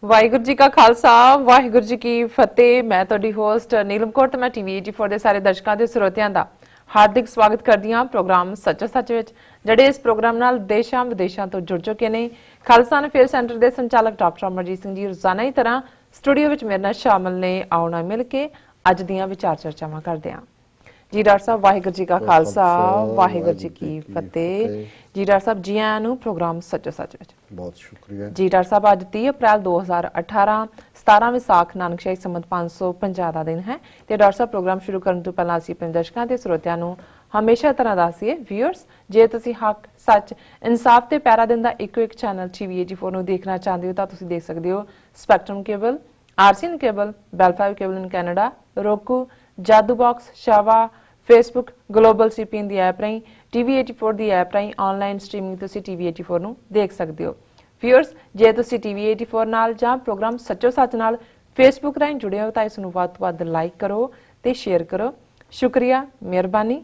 ਵਾਹਿਗੁਰੂ जी का खालसा ਵਾਹਿਗੁਰੂ जी की फतेह। मैं ਤੁਹਾਡੀ ਹੋਸਟ ਨੀਲਮ ਕੌਰ ਤੇ ਮੈਂ ਟੀਵੀ 84 ਦੇ ਸਾਰੇ ਦਰਸ਼ਕਾਂ ਦੇ ਸਰੋਤਿਆਂ ਦਾ ਹਾਰਦਿਕ ਸਵਾਗਤ ਕਰਦੀ ਹਾਂ ਪ੍ਰੋਗਰਾਮ ਸੱਚਾ ਸੱਚ ਵਿੱਚ, ਜਿਹੜੇ ਇਸ ਪ੍ਰੋਗਰਾਮ ਨਾਲ ਦੇਸ਼ਾਂ ਵਿਦੇਸ਼ਾਂ ਤੋਂ ਜੁੜ ਚੁੱਕੇ ਨੇ। ਖਾਲਸਾ ਅਫੇਅਰ ਸੈਂਟਰ ਦੇ ਸੰਚਾਲਕ ਡਾਕਟਰ ਅਮਰਜੀਤ ਸਿੰਘ ਜੀ ਰੋਜ਼ਾਨਾ ਹੀ ਤਰ੍ਹਾਂ ਸਟੂਡੀਓ ਵਿੱਚ ਮੇਰੇ ਨਾਲ ਸ਼ਾਮਲ ਨੇ। ਆਉਣਾ ਮਿਲ ਕੇ ਅੱਜ ਦੀਆਂ ਵਿਚਾਰ ਚਰਚਾਵਾਂ ਕਰਦੇ ਹਾਂ। जी डॉक्टर साहब वाहिगुरू जी का खालसा वाहिगुरू जी की फतेह। जी डॉक्टर साहब जी आया नूं प्रोग्राम सच्चो सच विच बहुत शुक्रिया जी। डॉक्टर साहब अज 30 अप्रैल 2018 17 विसाख नानकशाही संमत 550 का दिन है। तो डॉक्टर साहब प्रोग्राम शुरू करने तो पहला असीं अपने दर्शकों के श्रोतियां नूं हमेशा तरह दसीए व्यूअर्स, जे तुसीं हक सच इंसाफ ते पैरा दिन दा इको एक चैनल TV 84 नूं देखना चाहते हो तो तुसीं देख सकते हो spectrum cable, RCN cable, Bell 5 cable in Canada, roku, जादू box, Shava, Facebook, global CPN दी ऐप रही, TV 84 दी ऐप रही ऑनलाइन स्ट्रीमिंग तुसी TV 84 नूं देख सकते हो। व्यूअर्स, जे तुसी TV 84 नाल जां प्रोग्राम सच्चो सच नाल फेसबुक राਹੀਂ जुड़े हो तो इस नूं वध तो वध लाइक करो ते शेयर करो। शुक्रिया, मेहरबानी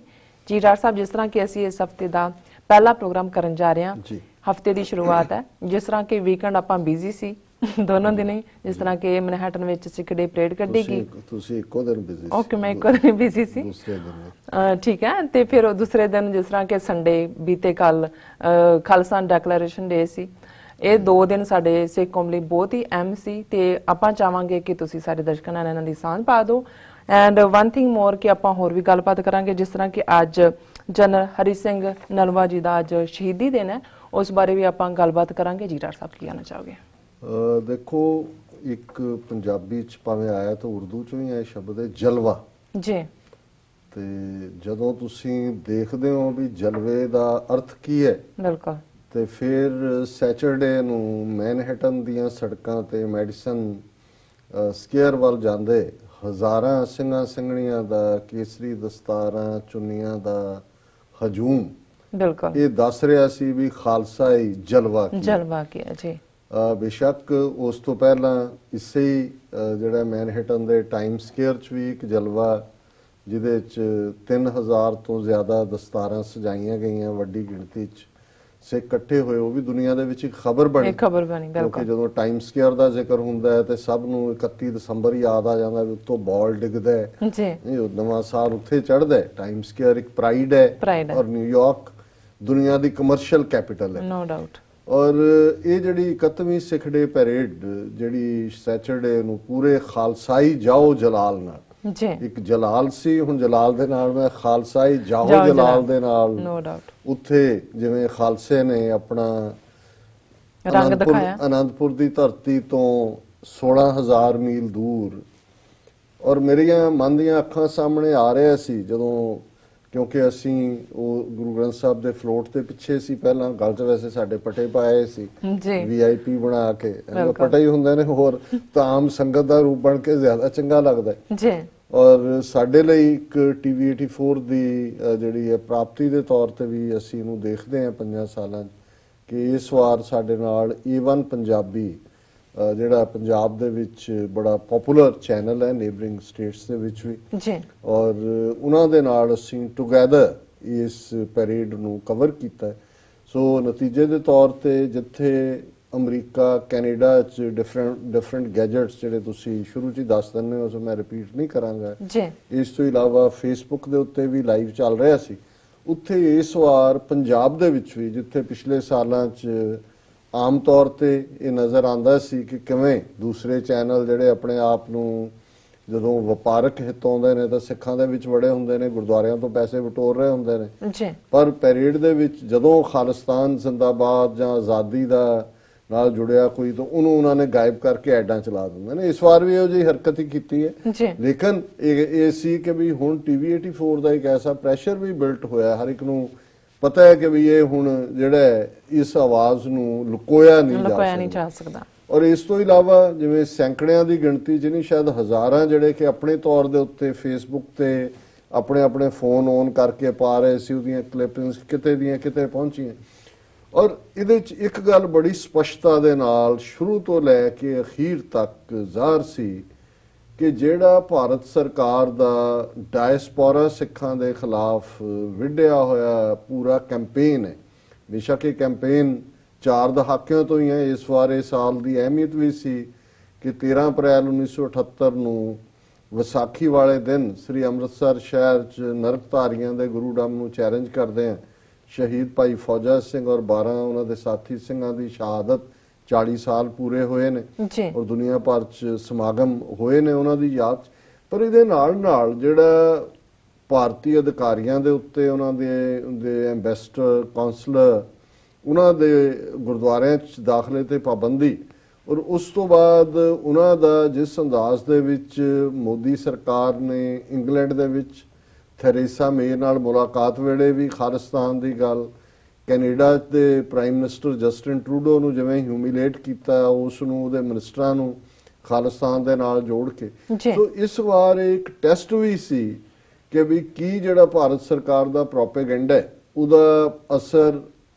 जी। डॉक्टर साहब, जिस तरह कि असीं इस हफ्ते दा पहला प्रोग्राम करन जा रहे हां, हफ्ते दी शुरुआत है। जिस तरह कि वीकेंड आपां बिजी सी दोनों दिन ही, जिस तरह के मैनहट्टन विच सिख डे परेड कड्ढेगी। ਤੁਸੀਂ ਇੱਕੋ ਦਿਨ ਬਿਜ਼ੀ ਸੀ? ओके, मैं ਇੱਕੋ दिन बिजी सी। ਦੂਸਰੇ ਦਿਨ ठीक है। ਤੇ ਫਿਰ ਉਹ ਦੂਸਰੇ ਦਿਨ ਜਿਸ ਤਰ੍ਹਾਂ ਕਿ ਸੰਡੇ ਬੀਤੇ ਕੱਲ ਖਾਲਸਾ ਡੈਕਲੇਰੇਸ਼ਨ ਡੇ ਸੀ। ਇਹ ਦੋ ਦਿਨ ਸਾਡੇ ਸਿੱਖ ਕੌਮ ਲਈ ਬਹੁਤ ਹੀ ਅਹਿਮ ਸੀ ਤੇ ਆਪਾਂ ਚਾਹਾਂਗੇ ਕਿ ਤੁਸੀਂ ਸਾਰੇ ਦਰਸ਼ਕਾਂ ਨਾਲ ਇਹਨਾਂ ਦੀ ਸਾਂਝ ਪਾ ਦਿਓ। ਐਂਡ ਵਨ ਥਿੰਗ ਮੋਰ ਕਿ ਆਪਾਂ ਹੋਰ ਵੀ ਗੱਲਬਾਤ ਕਰਾਂਗੇ, ਜਿਸ ਤਰ੍ਹਾਂ ਕਿ ਅੱਜ ਜਨਰਲ ਹਰੀ ਸਿੰਘ ਨਲਵਾ ਜੀ ਦਾ ਅੱਜ ਸ਼ਹੀਦੀ ਦਿਨ ਹੈ, ਉਸ ਬਾਰੇ ਵੀ ਆਪਾਂ ਗੱਲਬਾਤ ਕਰਾਂਗੇ। ਜੀ ਡਾਕਟਰ ਸਾਹਿਬ ਕੀ ਕਹਿਣਾ ਚਾਹੋਗੇ? ਦੇਖੋ, ਇੱਕ ਪੰਜਾਬੀ ਚ ਭਾਵੇਂ ਆਇਆ ਤਾਂ ਉਰਦੂ ਚ ਵੀ ਇਹ ਸ਼ਬਦ ਹੈ ਜਲਵਾ ਜੀ। ਤੇ ਜਦੋਂ ਤੁਸੀਂ ਦੇਖਦੇ ਹੋ ਵੀ ਜਲਵੇ ਦਾ ਅਰਥ ਕੀ ਹੈ, ਬਿਲਕੁਲ, ਤੇ ਫਿਰ ਸੈਚਰਡੇ ਨੂੰ ਮੈਨਹਟਨ ਦੀਆਂ ਸੜਕਾਂ ਤੇ ਮੈਡੀਸਨ ਸਕੁਅਰ ਵੱਲ ਜਾਂਦੇ ਹਜ਼ਾਰਾਂ ਸਿੰਘਾਂ ਸਿੰਘਣੀਆਂ ਦਾ ਕੇਸਰੀ ਦਸਤਾਰਾਂ ਚੁੰਨੀਆਂ ਦਾ ਹਜੂਮ, ਬਿਲਕੁਲ ਇਹ ਦੱਸ ਰਿਹਾ ਸੀ ਵੀ ਖਾਲਸਾਈ ਜਲਵਾ ਕੀ ਹੈ ਜੀ। ਬੇਸ਼ੱਕ ਉਸ ਤੋਂ ਪਹਿਲਾਂ ਇਸੇ ਹੀ ਜਿਹੜਾ ਮੈਨਹਟਨ ਦੇ ਟਾਈਮ ਸਕੁਅਰ 'ਚ ਵੀ ਇੱਕ ਜਲਵਾ ਜਿਹਦੇ 'ਚ 3000 ਤੋਂ ਜ਼ਿਆਦਾ ਦਸਤਾਰਾਂ ਸਜਾਈਆਂ ਗਈਆਂ ਵੱਡੀ ਗਿਣਤੀ 'ਚ ਸਿੱਖ ਇਕੱਠੇ ਹੋਏ, ਉਹ ਵੀ ਦੁਨੀਆ ਦੇ ਵਿੱਚ ਇੱਕ ਖਬਰ ਬਣੀ। ਕਿਉਂਕਿ ਜਦੋਂ ਟਾਈਮ ਸਕੁਅਰ ਦਾ ਜ਼ਿਕਰ ਹੁੰਦਾ ਹੈ ਤੇ ਸਭ ਨੂੰ 31 ਦਸੰਬਰ ਯਾਦ ਆ ਜਾਂਦਾ ਵੀ ਉੱਤੋਂ ਬਾਲ ਡਿੱਗਦਾ ਹੈ ਜੀ, ਇਹ ਨਵਾਂ ਸਾਲ ਉੱਥੇ ਚੜ੍ਹਦਾ ਹੈ। ਟਾਈਮ ਸਕੁਅਰ ਇੱਕ ਪ੍ਰਾਈਡ ਹੈ ਔਰ ਨਿਊਯਾਰਕ ਦੁਨੀਆ ਦੀ ਕਮਰਸ਼ੀਅਲ ਕੈਪੀਟਲ ਹੈ, ਨੋ ਡਾਊਟ। ਔਰ ਇਹ ਜਿਹੜੀ 31ਵੀਂ ਸਿੱਖ ਡੇ ਪੈਰੇਡ ਜਿਹੜੀ ਸੈਚਰਡੇ ਨੂੰ ਪੂਰੇ ਖਾਲਸਾਈ ਜਾਓ ਜਲਾਲ ਨਾਲ ਜੀ, ਇੱਕ ਜਲਾਲ ਸੀ, ਹੁਣ ਜਲਾਲ ਦੇ ਨਾਲ ਮੈਂ ਖਾਲਸਾਈ ਜਾਓ ਜਲਾਲ ਦੇ ਨਾਲ ਨੋ ਡਾਊਟ ਉੱਥੇ ਜਿਵੇਂ ਖਾਲਸੇ ਨੇ ਆਪਣਾ ਰੰਗ ਦਿਖਾਇਆ ਆਨੰਦਪੁਰ ਦੀ ਧਰਤੀ ਤੋਂ 16000 ਮੀਲ ਦੂਰ। ਔਰ ਮੇਰੀਆਂ ਮਨ ਦੀਆਂ ਅੱਖਾਂ ਸਾਹਮਣੇ ਆ ਰਿਹਾ ਸੀ ਜਦੋਂ, ਕਿਉਂਕਿ ਅਸੀਂ ਉਹ ਗੁਰੂ ਗ੍ਰੰਥ ਸਾਹਿਬ ਦੇ ਫਲੋਟ ਦੇ ਪਿੱਛੇ ਸੀ ਪਹਿਲਾਂ, ਗੱਲ 'ਚ ਵੈਸੇ ਸਾਡੇ ਪਟੇ ਪਾਏ ਸੀ VIP ਬਣਾ ਕੇ, ਪਟੇ ਹੀ ਹੁੰਦੇ ਨੇ, ਹੋਰ ਤਾਂ ਆਮ ਸੰਗਤ ਦਾ ਰੂਪ ਬਣ ਕੇ ਜ਼ਿਆਦਾ ਚੰਗਾ ਲੱਗਦਾ ਜੀ। ਔਰ ਸਾਡੇ ਲਈ ਇੱਕ TV 84 ਦੀ ਜਿਹੜੀ ਹੈ ਪ੍ਰਾਪਤੀ ਦੇ ਤੌਰ ਤੇ ਵੀ ਅਸੀਂ ਇਹਨੂੰ ਦੇਖਦੇ ਹਾਂ 5 ਸਾਲਾਂ 'ਚ ਕਿ ਇਸ ਵਾਰ ਸਾਡੇ ਨਾਲ A1 ਪੰਜਾਬੀ ਜਿਹੜਾ ਪੰਜਾਬ ਦੇ ਵਿੱਚ ਬੜਾ ਪਪੂਲਰ ਚੈਨਲ ਹੈ ਨੇਬਰਿੰਗ ਸਟੇਟਸ ਦੇ ਵਿੱਚ ਵੀ ਜੀ, ਔਰ ਉਹਨਾਂ ਦੇ ਨਾਲ ਅਸੀਂ ਟੁਗੇਦਰ ਇਸ ਪੈਰੇਡ ਨੂੰ ਕਵਰ ਕੀਤਾ। ਸੋ ਨਤੀਜੇ ਦੇ ਤੌਰ ਤੇ ਜਿੱਥੇ ਅਮਰੀਕਾ ਕੈਨੇਡਾ 'ਚ ਡਿਫਰੈਂਟ ਗੈਜਟਸ ਜਿਹੜੇ ਤੁਸੀਂ ਸ਼ੁਰੂ 'ਚ ਹੀ ਦੱਸ ਦਿੰਦੇ ਹੋ, ਸੋ ਮੈਂ ਰਿਪੀਟ ਨਹੀਂ ਕਰਾਂਗਾ ਜੀ। ਇਸ ਤੋਂ ਇਲਾਵਾ ਫੇਸਬੁੱਕ ਦੇ ਉੱਤੇ ਵੀ ਲਾਈਵ ਚੱਲ ਰਿਹਾ ਸੀ, ਉੱਥੇ ਇਸ ਵਾਰ ਪੰਜਾਬ ਦੇ ਵਿੱਚ ਵੀ ਜਿੱਥੇ ਪਿਛਲੇ ਸਾਲਾਂ 'ਚ ਆਮ ਤੌਰ ਤੇ ਇਹ ਨਜ਼ਰ ਆਉਂਦਾ ਸੀ ਕਿ ਕਿਵੇਂ ਦੂਸਰੇ ਚੈਨਲ ਜਿਹੜੇ ਆਪਣੇ ਆਪ ਨੂੰ ਜਦੋਂ ਵਪਾਰਕ ਹਿੱਤ ਆਉਂਦੇ ਨੇ ਤਾਂ ਸਿੱਖਾਂ ਦੇ ਵਿੱਚ ਵੜੇ ਹੁੰਦੇ ਨੇ, ਗੁਰਦੁਆਰਿਆਂ ਤੋਂ ਪੈਸੇ ਬਟੋਰ ਰਹੇ ਹੁੰਦੇ ਨੇ ਜੀ, ਪਰ ਪੈਰੇਡ ਦੇ ਵਿੱਚ ਜਦੋਂ ਖਾਲਿਸਤਾਨ ਜ਼ਿੰਦਾਬਾਦ ਜਾਂ ਆਜ਼ਾਦੀ ਦਾ ਨਾਲ ਜੁੜਿਆ ਕੋਈ ਤਾਂ ਉਹਨੂੰ ਉਹਨਾਂ ਨੇ ਗਾਇਬ ਕਰਕੇ ਐਡਾਂ ਚਲਾ ਦਿੰਦੇ ਨੇ। ਇਸ ਵਾਰ ਵੀ ਇਹੋ ਜਿਹੀ ਹਰਕਤ ਹੀ ਕੀਤੀ ਹੈ, ਲੇਕਿਨ ਇਹ ਸੀ ਕਿ ਵੀ ਹੁਣ TV 84 ਦਾ ਇੱਕ ਐਸਾ ਪ੍ਰੈਸ਼ਰ ਵੀ ਬਿਲਟ ਹੋਇਆ, ਹਰ ਇੱਕ ਨੂੰ ਪਤਾ ਹੈ ਕਿ ਵੀ ਇਹ ਹੁਣ ਜਿਹੜਾ ਇਸ ਆਵਾਜ਼ ਨੂੰ ਲੁਕੋਇਆ ਨਹੀਂ ਜਾ ਸਕਦਾ। ਔਰ ਇਸ ਤੋਂ ਇਲਾਵਾ ਜਿਵੇਂ ਸੈਂਕੜਿਆਂ ਦੀ ਗਿਣਤੀ 'ਚ ਨਹੀਂ ਸ਼ਾਇਦ ਹਜ਼ਾਰਾਂ ਜਿਹੜੇ ਕਿ ਆਪਣੇ ਤੌਰ ਦੇ ਉੱਤੇ ਫੇਸਬੁੱਕ ਤੇ ਆਪਣੇ ਫੋਨ ਔਨ ਕਰਕੇ ਪਾ ਰਹੇ ਸੀ, ਉਹਦੀਆਂ ਕਲਿੱਪਿੰਗਸ ਕਿਤੇ ਦੀਆਂ ਕਿਤੇ ਪਹੁੰਚੀਆਂ। ਔਰ ਇਹਦੇ 'ਚ ਇੱਕ ਗੱਲ ਬੜੀ ਸਪਸ਼ਟਤਾ ਦੇ ਨਾਲ ਸ਼ੁਰੂ ਤੋਂ ਲੈ ਕੇ ਅਖੀਰ ਤੱਕ ਜ਼ਾਹਰ ਸੀ ਕਿ ਜਿਹੜਾ ਭਾਰਤ ਸਰਕਾਰ ਦਾ ਡਾਇਸਪੋਰਾ ਸਿੱਖਾਂ ਦੇ ਖਿਲਾਫ ਵਿੱਢਿਆ ਹੋਇਆ ਪੂਰਾ ਕੈਂਪੇਨ ਹੈ, ਬੇਸ਼ੱਕ ਇਹ ਕੈਂਪੇਨ 4 ਦਹਾਕਿਆਂ ਤੋਂ ਹੀ ਹੈ, ਇਸ ਵਾਰ ਇਹ ਸਾਲ ਦੀ ਅਹਿਮੀਅਤ ਵੀ ਸੀ ਕਿ 13 ਅਪ੍ਰੈਲ 1978 ਨੂੰ ਵਿਸਾਖੀ ਵਾਲੇ ਦਿਨ ਸ੍ਰੀ ਅੰਮ੍ਰਿਤਸਰ ਸ਼ਹਿਰ 'ਚ ਨਰਕਧਾਰੀਆਂ ਦੇ ਗੁਰੂ ਡੰਮ ਨੂੰ ਚੈਲੰਜ ਕਰਦੇ ਆ ਸ਼ਹੀਦ ਭਾਈ ਫੌਜਾ ਸਿੰਘ ਔਰ 12 ਉਹਨਾਂ ਦੇ ਸਾਥੀ ਸਿੰਘਾਂ ਦੀ ਸ਼ਹਾਦਤ 40 ਸਾਲ ਪੂਰੇ ਹੋਏ ਨੇ ਔਰ ਦੁਨੀਆ ਭਰ 'ਚ ਸਮਾਗਮ ਹੋਏ ਨੇ ਉਹਨਾਂ ਦੀ ਯਾਦ 'ਚ। ਪਰ ਇਹਦੇ ਨਾਲ ਨਾਲ ਜਿਹੜਾ ਭਾਰਤੀ ਅਧਿਕਾਰੀਆਂ ਦੇ ਉੱਤੇ ਉਹਨਾਂ ਦੇ ਐਂਬੈਸਡਰ ਕੌਂਸਲਰ ਉਹਨਾਂ ਦੇ ਗੁਰਦੁਆਰਿਆਂ 'ਚ ਦਾਖਲੇ ਤੇ ਪਾਬੰਦੀ ਔਰ ਉਸ ਤੋਂ ਬਾਅਦ ਉਹਨਾਂ ਦਾ ਜਿਸ ਅੰਦਾਜ਼ ਦੇ ਵਿੱਚ ਮੋਦੀ ਸਰਕਾਰ ਨੇ ਇੰਗਲੈਂਡ ਦੇ ਵਿੱਚ ਥੈਰੇਸਾ ਮੇ ਨਾਲ ਮੁਲਾਕਾਤ ਵੇਲੇ ਵੀ ਖਾਲਿਸਤਾਨ ਦੀ ਗੱਲ, ਕੈਨੇਡਾ ਦੇ ਪ੍ਰਾਈਮ ਮਿਨਿਸਟਰ ਜਸਟਿਨ ਟਰੂਡੋ ਨੂੰ ਜਿਵੇਂ ਹਿਊਮਿਲੇਟ ਕੀਤਾ ਉਸ ਨੂੰ ਉਹਦੇ ਮਿਨਿਸਟਰਾਂ ਨੂੰ ਖਾਲਿਸਤਾਨ ਦੇ ਨਾਲ ਜੋੜ ਕੇ। ਸੋ ਇਸ ਵਾਰ ਇੱਕ ਟੈਸਟ ਵੀ ਸੀ ਕਿ ਵੀ ਕੀ ਜਿਹੜਾ ਭਾਰਤ ਸਰਕਾਰ ਦਾ ਪ੍ਰੋਪੇਗੈਂਡਾ ਹੈ ਉਹਦਾ ਅਸਰ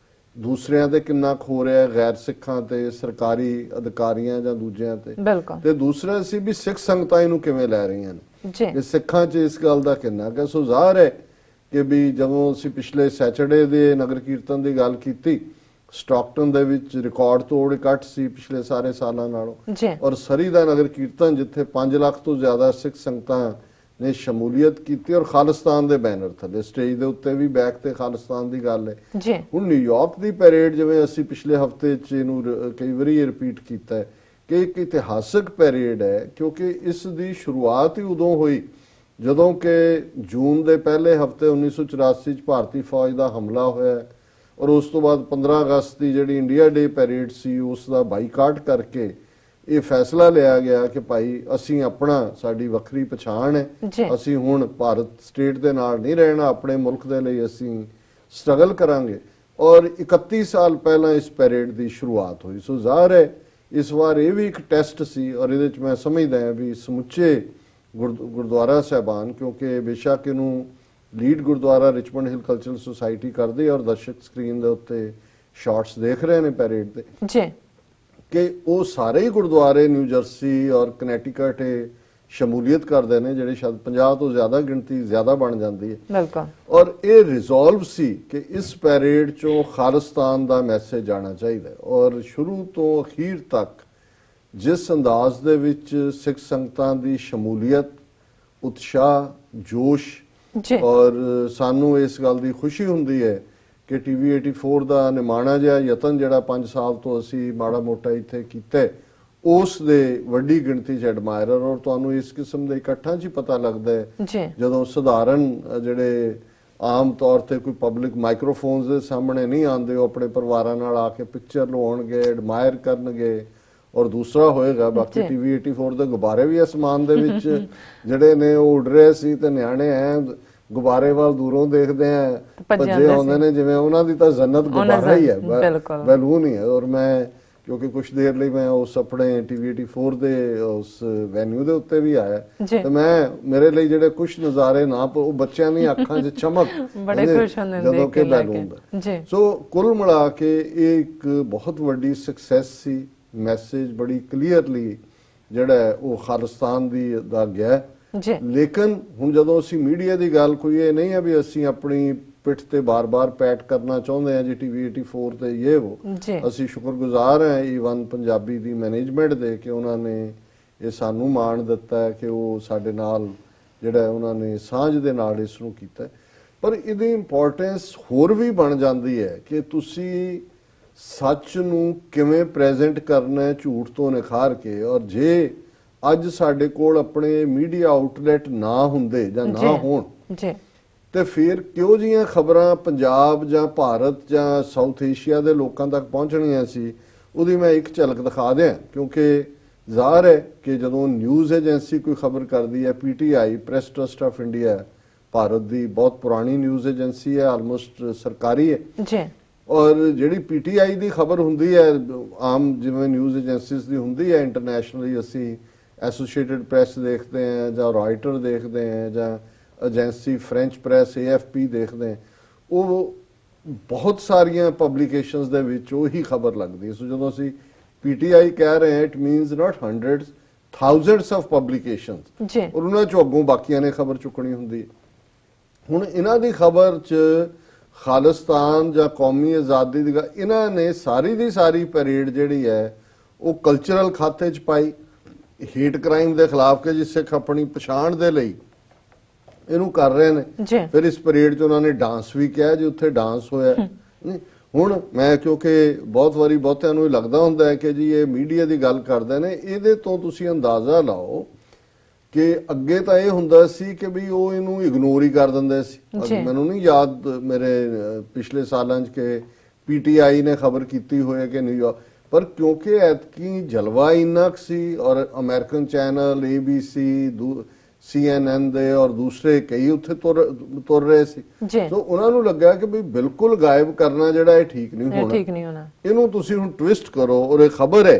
ਦੂਸਰਿਆਂ ਤੇ ਕਿੰਨਾ ਹੋ ਰਿਹਾ ਹੈ, ਗੈਰ ਸਿੱਖਾਂ ਤੇ, ਸਰਕਾਰੀ ਅਧਿਕਾਰੀਆਂ ਜਾਂ ਦੂਜਿਆਂ ਤੇ। ਤੇ ਦੂਸਰਾ ਸੀ ਵੀ ਸਿੱਖ ਸੰਗਤਾਂ ਇਹਨੂੰ ਕਿਵੇਂ ਲੈ ਰਹੀਆਂ ਨੇ, ਕਿ ਸਿੱਖਾਂ 'ਚ ਇਸ ਗੱਲ ਦਾ ਕਿੰਨਾ ਕਿ ਸੋ ਜ਼ਾਹਰ ਹੈ ਕਿ ਵੀ ਜਦੋਂ ਅਸੀਂ ਪਿਛਲੇ ਸੈਚਰਡੇ ਦੇ ਨਗਰ ਕੀਰਤਨ ਦੀ ਗੱਲ ਕੀਤੀ, ਸਟਾਕਟਨ ਦੇ ਵਿੱਚ ਰਿਕਾਰਡ ਤੋੜ ਇਕੱਠ ਸੀ ਪਿਛਲੇ ਸਾਰੇ ਸਾਲਾਂ ਨਾਲੋਂ, ਔਰ ਸਰੀ ਦਾ ਨਗਰ ਕੀਰਤਨ ਜਿੱਥੇ 5 ਲੱਖ ਤੋਂ ਜ਼ਿਆਦਾ ਸਿੱਖ ਸੰਗਤਾਂ ਨੇ ਸ਼ਮੂਲੀਅਤ ਕੀਤੀ ਔਰ ਖਾਲਿਸਤਾਨ ਦੇ ਬੈਨਰ ਥੱਲੇ, ਸਟੇਜ ਦੇ ਉੱਤੇ ਵੀ ਬੈਕ ਤੇ ਖਾਲਿਸਤਾਨ ਦੀ ਗੱਲ ਹੈ। ਹੁਣ ਨਿਊਯਾਰਕ ਦੀ ਪੈਰੇਡ ਜਿਵੇਂ ਅਸੀਂ ਪਿਛਲੇ ਹਫਤੇ 'ਚ ਇਹਨੂੰ ਕਈ ਵਾਰੀ ਰਿਪੀਟ ਕੀਤਾ ਹੈ ਕਿ ਇੱਕ ਇਤਿਹਾਸਕ ਪੈਰੇਡ ਹੈ, ਕਿਉਂਕਿ ਇਸ ਦੀ ਸ਼ੁਰੂਆਤ ਹੀ ਉਦੋਂ ਹੋਈ ਜਦੋਂ ਕਿ ਜੂਨ ਦੇ ਪਹਿਲੇ ਹਫਤੇ 1984 'ਚ ਭਾਰਤੀ ਫੌਜ ਦਾ ਹਮਲਾ ਹੋਇਆ ਔਰ ਉਸ ਤੋਂ ਬਾਅਦ 15 ਅਗਸਤ ਦੀ ਜਿਹੜੀ ਇੰਡੀਆ ਡੇ ਪੈਰੇਡ ਸੀ ਉਸ ਦਾ ਬਾਈਕਾਟ ਕਰਕੇ ਇਹ ਫੈਸਲਾ ਲਿਆ ਗਿਆ ਕਿ ਭਾਈ ਅਸੀਂ ਆਪਣਾ, ਸਾਡੀ ਵੱਖਰੀ ਪਛਾਣ ਹੈ, ਅਸੀਂ ਹੁਣ ਭਾਰਤ ਸਟੇਟ ਦੇ ਨਾਲ ਨਹੀਂ ਰਹਿਣਾ, ਆਪਣੇ ਮੁਲਕ ਦੇ ਲਈ ਅਸੀਂ ਸਟਰਗਲ ਕਰਾਂਗੇ। ਔਰ 31 ਸਾਲ ਪਹਿਲਾਂ ਇਸ ਪੈਰੇਡ ਦੀ ਸ਼ੁਰੂਆਤ ਹੋਈ। ਸੋ ਜ਼ਾਹਰ ਹੈ ਇਸ ਵਾਰ ਇਹ ਵੀ ਇੱਕ ਟੈਸਟ ਸੀ ਔਰ ਇਹਦੇ 'ਚ ਮੈਂ ਸਮਝਦਾ ਹਾਂ ਵੀ ਸਮੁੱਚੇ ਗੁਰਦੁਆਰਾ ਸਾਹਿਬਾਨ, ਕਿਉਂਕਿ ਬੇਸ਼ੱਕ ਇਹਨੂੰ ਲੀਡ ਗੁਰਦੁਆਰਾ ਰਿਚਮੰਡ ਹਿਲ ਕਲਚਰਲ ਸੁਸਾਇਟੀ ਕਰਦੇ ਔਰ ਦਰਸ਼ਕ ਸਕਰੀਨ ਦੇ ਉੱਤੇ ਸ਼ਾਰਟਸ ਦੇਖ ਰਹੇ ਨੇ ਪੈਰੇਡ ਦੇ, ਕਿ ਉਹ ਸਾਰੇ ਹੀ ਗੁਰਦੁਆਰੇ ਨਿਊ ਜਰਸੀ ਔਰ ਕਨੈਟੀਕਟ ਸ਼ਮੂਲੀਅਤ ਕਰਦੇ ਨੇ, ਜਿਹੜੇ ਸ਼ਾਇਦ 50 ਤੋਂ ਜ਼ਿਆਦਾ ਗਿਣਤੀ ਜ਼ਿਆਦਾ ਬਣ ਜਾਂਦੀ ਹੈ। ਔਰ ਇਹ ਰਿਜ਼ੋਲਵ ਸੀ ਕਿ ਇਸ ਪੈਰੇਡ ਚੋਂ ਖਾਲਿਸਤਾਨ ਦਾ ਮੈਸੇਜ ਜਾਣਾ ਚਾਹੀਦਾ ਔਰ ਸ਼ੁਰੂ ਤੋਂ ਅਖੀਰ ਤੱਕ ਜਿਸ ਅੰਦਾਜ਼ ਦੇ ਵਿੱਚ ਸਿੱਖ ਸੰਗਤਾਂ ਦੀ ਸ਼ਮੂਲੀਅਤ, ਉਤਸ਼ਾਹ, ਜੋਸ਼, ਔਰ ਸਾਨੂੰ ਇਸ ਗੱਲ ਦੀ ਖੁਸ਼ੀ ਹੁੰਦੀ ਹੈ ਕਿ TV 84 ਦਾ ਨਿਮਾਣਾ ਜਿਹਾ ਯਤਨ ਜਿਹੜਾ 5 ਸਾਲ ਤੋਂ ਅਸੀਂ ਮਾੜਾ ਮੋਟਾ ਇੱਥੇ ਕੀਤਾ, ਉਸ ਦੇ ਵੱਡੀ ਗਿਣਤੀ 'ਚ ਐਡਮਾਇਰਰ ਔਰ ਤੁਹਾਨੂੰ ਇਸ ਕਿਸਮ ਦੇ ਇਕੱਠਾਂ 'ਚ ਹੀ ਪਤਾ ਲੱਗਦਾ ਹੈ ਜਦੋਂ ਸਧਾਰਨ ਜਿਹੜੇ ਆਮ ਤੌਰ ਤੇ ਕੋਈ ਪਬਲਿਕ ਮਾਈਕਰੋਫੋਨਸ ਦੇ ਸਾਹਮਣੇ ਨਹੀਂ ਆਉਂਦੇ, ਉਹ ਆਪਣੇ ਪਰਿਵਾਰਾਂ ਨਾਲ ਆ ਕੇ ਪਿਕਚਰ ਲਵਾਉਣਗੇ, ਐਡਮਾਇਰ ਕਰਨਗੇ। ਔਰ ਦੂਸਰਾ ਹੋਏਗਾ ਬਾਕੀ TV 84 ਦੇ ਗੁਬਾਰੇ ਵੀ ਅਸਮਾਨ ਦੇ ਵਿੱਚ ਜਿਹੜੇ ਨੇ ਉਹ ਉੱਡ ਰਹੇ ਸੀ ਤੇ ਨਿਆਣੇ ਐ ਗੁਬਾਰੇ ਵੱਲ ਦੂਰੋਂ ਦੇਖਦੇ ਆ ਭੱਜੇ ਆਉਂਦੇ ਨੇ ਜਿਵੇਂ ਉਹਨਾਂ ਦੀ ਤਾਂ ਜੰਨਤ ਗੁਬਾਰਾ ਹੀ ਹੈ, ਬੈਲੂਨ ਹੀ ਹੈ। ਔਰ ਮੈਂ ਕਿਉਂਕਿ ਕੁਝ ਦੇਰ ਲਈ ਮੈਂ ਉਸ ਆਪਣੇ TV 84 ਦੇ ਉਸ ਵੈਨਿਊ ਦੇ ਉੱਤੇ ਵੀ ਆਇਆ ਤੇ ਮੈਂ ਮੇਰੇ ਲਈ ਜਿਹੜੇ ਕੁਝ ਨਜ਼ਾਰੇ ਨਾ ਉਹ ਬੱਚਿਆਂ ਦੀ ਅੱਖਾਂ 'ਚ ਚਮਕ ਬੜੇ ਖੁਸ਼ ਹੁੰਦੇ ਜਦੋਂ ਕਿ ਬੈਲੂਨ ਦਾ। ਸੋ ਕੁੱਲ ਮਿਲਾ ਕੇ ਇਹ ਇੱਕ ਬਹੁਤ ਵੱਡੀ ਸਕਸੈਸ ਸੀ। ਮੈਸੇਜ ਬੜੀ ਕਲੀਅਰਲੀ ਜਿਹੜਾ ਉਹ ਖਾਲਿਸਤਾਨ ਦਾ ਗਿਆ। ਲੇਕਿਨ ਹੁਣ ਜਦੋਂ ਅਸੀਂ ਮੀਡੀਆ ਦੀ ਗੱਲ ਕੋਈ ਇਹ ਨਹੀਂ ਹੈ ਵੀ ਅਸੀਂ ਆਪਣੀ ਪਿੱਠ ਤੇ ਬਾਰ-ਬਾਰ ਪੈਟ ਕਰਨਾ ਚਾਹੁੰਦੇ ਹਾਂ ਜੀ TV 84 ਤੇ ਇਹ ਅਸੀਂ ਸ਼ੁਕਰਗੁਜ਼ਾਰ ਹਾਂ ਈਵਨ ਪੰਜਾਬੀ ਦੀ ਮੈਨੇਜਮੈਂਟ ਦੇ ਕਿ ਉਹਨਾਂ ਨੇ ਇਹ ਸਾਨੂੰ ਮਾਣ ਦਿੱਤਾ ਹੈ ਕਿ ਉਹ ਸਾਡੇ ਨਾਲ ਜਿਹੜਾ ਉਹਨਾਂ ਨੇ ਸਾਂਝ ਦੇ ਨਾਲ ਇਸ ਨੂੰ ਕੀਤਾ। ਪਰ ਇਹਦੀ ਇੰਪੋਰਟੈਂਸ ਹੋਰ ਵੀ ਬਣ ਜਾਂਦੀ ਹੈ ਕਿ ਤੁਸੀਂ ਸੱਚ ਨੂੰ ਕਿਵੇਂ ਪ੍ਰੈਜ਼ੈਂਟ ਕਰਨਾ ਹੈ ਝੂਠ ਤੋਂ ਨਿਖਾਰ ਕੇ। ਔਰ ਜੇ ਅੱਜ ਸਾਡੇ ਕੋਲ ਆਪਣੇ ਮੀਡੀਆ ਆਊਟਲੈਟ ਨਾ ਹੁੰਦੇ ਜਾਂ ਨਾ ਹੋਣ ਤੇ ਫਿਰ ਕਿਉਂ ਜੀਆਂ ਖਬਰਾਂ ਪੰਜਾਬ ਜਾਂ ਭਾਰਤ ਜਾਂ ਸਾਊਥ ਏਸ਼ੀਆ ਦੇ ਲੋਕਾਂ ਤੱਕ ਪਹੁੰਚਣੀਆਂ ਸੀ, ਉਹਦੀ ਮੈਂ ਇੱਕ ਝਲਕ ਦਿਖਾ ਦਿਆਂ। ਕਿਉਂਕਿ ਜ਼ਾਹਰ ਹੈ ਕਿ ਜਦੋਂ ਨਿਊਜ਼ ਏਜੰਸੀ ਕੋਈ ਖਬਰ ਕਰਦੀ ਹੈ, PTI press trust of India Bharat ਦੀ ਬਹੁਤ ਪੁਰਾਣੀ ਨਿਊਜ਼ ਏਜੰਸੀ ਹੈ, ਆਲਮੋਸਟ ਸਰਕਾਰੀ ਹੈ। ਔਰ ਜਿਹੜੀ PTI ਦੀ ਖਬਰ ਹੁੰਦੀ ਹੈ ਆਮ ਜਿਵੇਂ ਨਿਊਜ਼ ਏਜੰਸੀਜ਼ ਦੀ ਹੁੰਦੀ ਹੈ ਇੰਟਰਨੈਸ਼ਨਲੀ, ਅਸੀਂ ਐਸੋਸੀਏਟਡ ਪ੍ਰੈਸ ਦੇਖਦੇ ਹਾਂ ਜਾਂ ਰਾਇਟਰ ਦੇਖਦੇ ਹਾਂ ਜਾਂ ਏਜੰਸੀ ਫ੍ਰੈਂਚ ਪ੍ਰੈਸ AFP ਦੇਖਦੇ ਹਾਂ, ਉਹ ਬਹੁਤ ਸਾਰੀਆਂ ਪਬਲੀਕੇਸ਼ਨਸ ਦੇ ਵਿੱਚ ਉਹੀ ਖਬਰ ਲੱਗਦੀ ਹੈ। ਸੋ ਜਦੋਂ ਅਸੀਂ PTI ਕਹਿ ਰਹੇ ਹਾਂ it means not hundreds thousands of publications, ਔਰ ਉਹਨਾਂ ਚੋਂ ਅੱਗੋਂ ਬਾਕੀਆਂ ਨੇ ਖਬਰ ਚੁੱਕਣੀ ਹੁੰਦੀ ਹੈ। ਹੁਣ ਇਹਨਾਂ ਦੀ ਖਬਰ 'ਚ ਖਾਲਿਸਤਾਨ ਜਾਂ ਕੌਮੀ ਆਜ਼ਾਦੀ ਦੀ ਇਹਨਾਂ ਨੇ ਸਾਰੀ ਦੀ ਸਾਰੀ ਪੈਰੇਡ ਜਿਹੜੀ ਹੈ ਉਹ ਕਲਚਰਲ ਖਾਤੇ 'ਚ ਪਾਈ ਹੇਟ ਕ੍ਰਾਈਮ ਦੇ ਖਿਲਾਫ ਕਿ ਜੀ ਸਿੱਖ ਆਪਣੀ ਪਛਾਣ ਦੇ ਲਈ ਇਹਨੂੰ ਕਰ ਰਹੇ ਨੇ। ਫਿਰ ਇਸ ਪਰੇਡ 'ਚ ਉਹਨਾਂ ਨੇ ਡਾਂਸ ਵੀ ਕਿਹਾ ਜੀ, ਉੱਥੇ ਡਾਂਸ ਹੋਇਆ। ਹੁਣ ਮੈਂ ਕਿਉਂਕਿ ਬਹੁਤ ਵਾਰੀ ਬਹੁਤਿਆਂ ਨੂੰ ਲੱਗਦਾ ਹੁੰਦਾ ਹੈ ਕਿ ਜੀ ਇਹ ਮੀਡੀਆ ਦੀ ਗੱਲ ਕਰਦੇ ਨੇ, ਇਹਦੇ ਤੋਂ ਤੁਸੀਂ ਅੰਦਾਜ਼ਾ ਲਾਓ ਕਿ ਅੱਗੇ ਤਾਂ ਇਹ ਹੁੰਦਾ ਸੀ ਕਿ ਵੀ ਉਹ ਇਹਨੂੰ ਇਗਨੋਰ ਹੀ ਕਰ ਦਿੰਦੇ ਸੀ। ਮੈਨੂੰ ਨਹੀਂ ਯਾਦ ਮੇਰੇ ਪਿਛਲੇ ਸਾਲਾਂ 'ਚ ਕਿ ਪੀਟੀਆਈ ਨੇ ਖਬਰ ਕੀਤੀ ਹੋਏ ਕਿ ਨਿਊਯਾਰਕ, ਪਰ ਕਿਉਂਕਿ ਐਤਕੀ ਜਲਵਾ ਇੰਨਾ ਸੀ ਔਰ ਅਮਰੀਕਨ ਚੈਨਲ ABC CNN ਦੇ ਔਰ ਦੂਸਰੇ ਕਈ ਉੱਥੇ ਤੁਰ ਰਹੇ ਸੀ, ਸੋ ਉਹਨਾਂ ਨੂੰ ਲੱਗਾ ਕਿ ਵੀ ਬਿਲਕੁਲ ਗਾਇਬ ਕਰਨਾ ਜਿਹੜਾ ਇਹ ਠੀਕ ਨਹੀਂ ਹੋਣਾ, ਇਹਨੂੰ ਤੁਸੀਂ ਹੁਣ ਟਵਿਸਟ ਕਰੋ। ਔਰ ਇਹ ਖਬਰ ਹੈ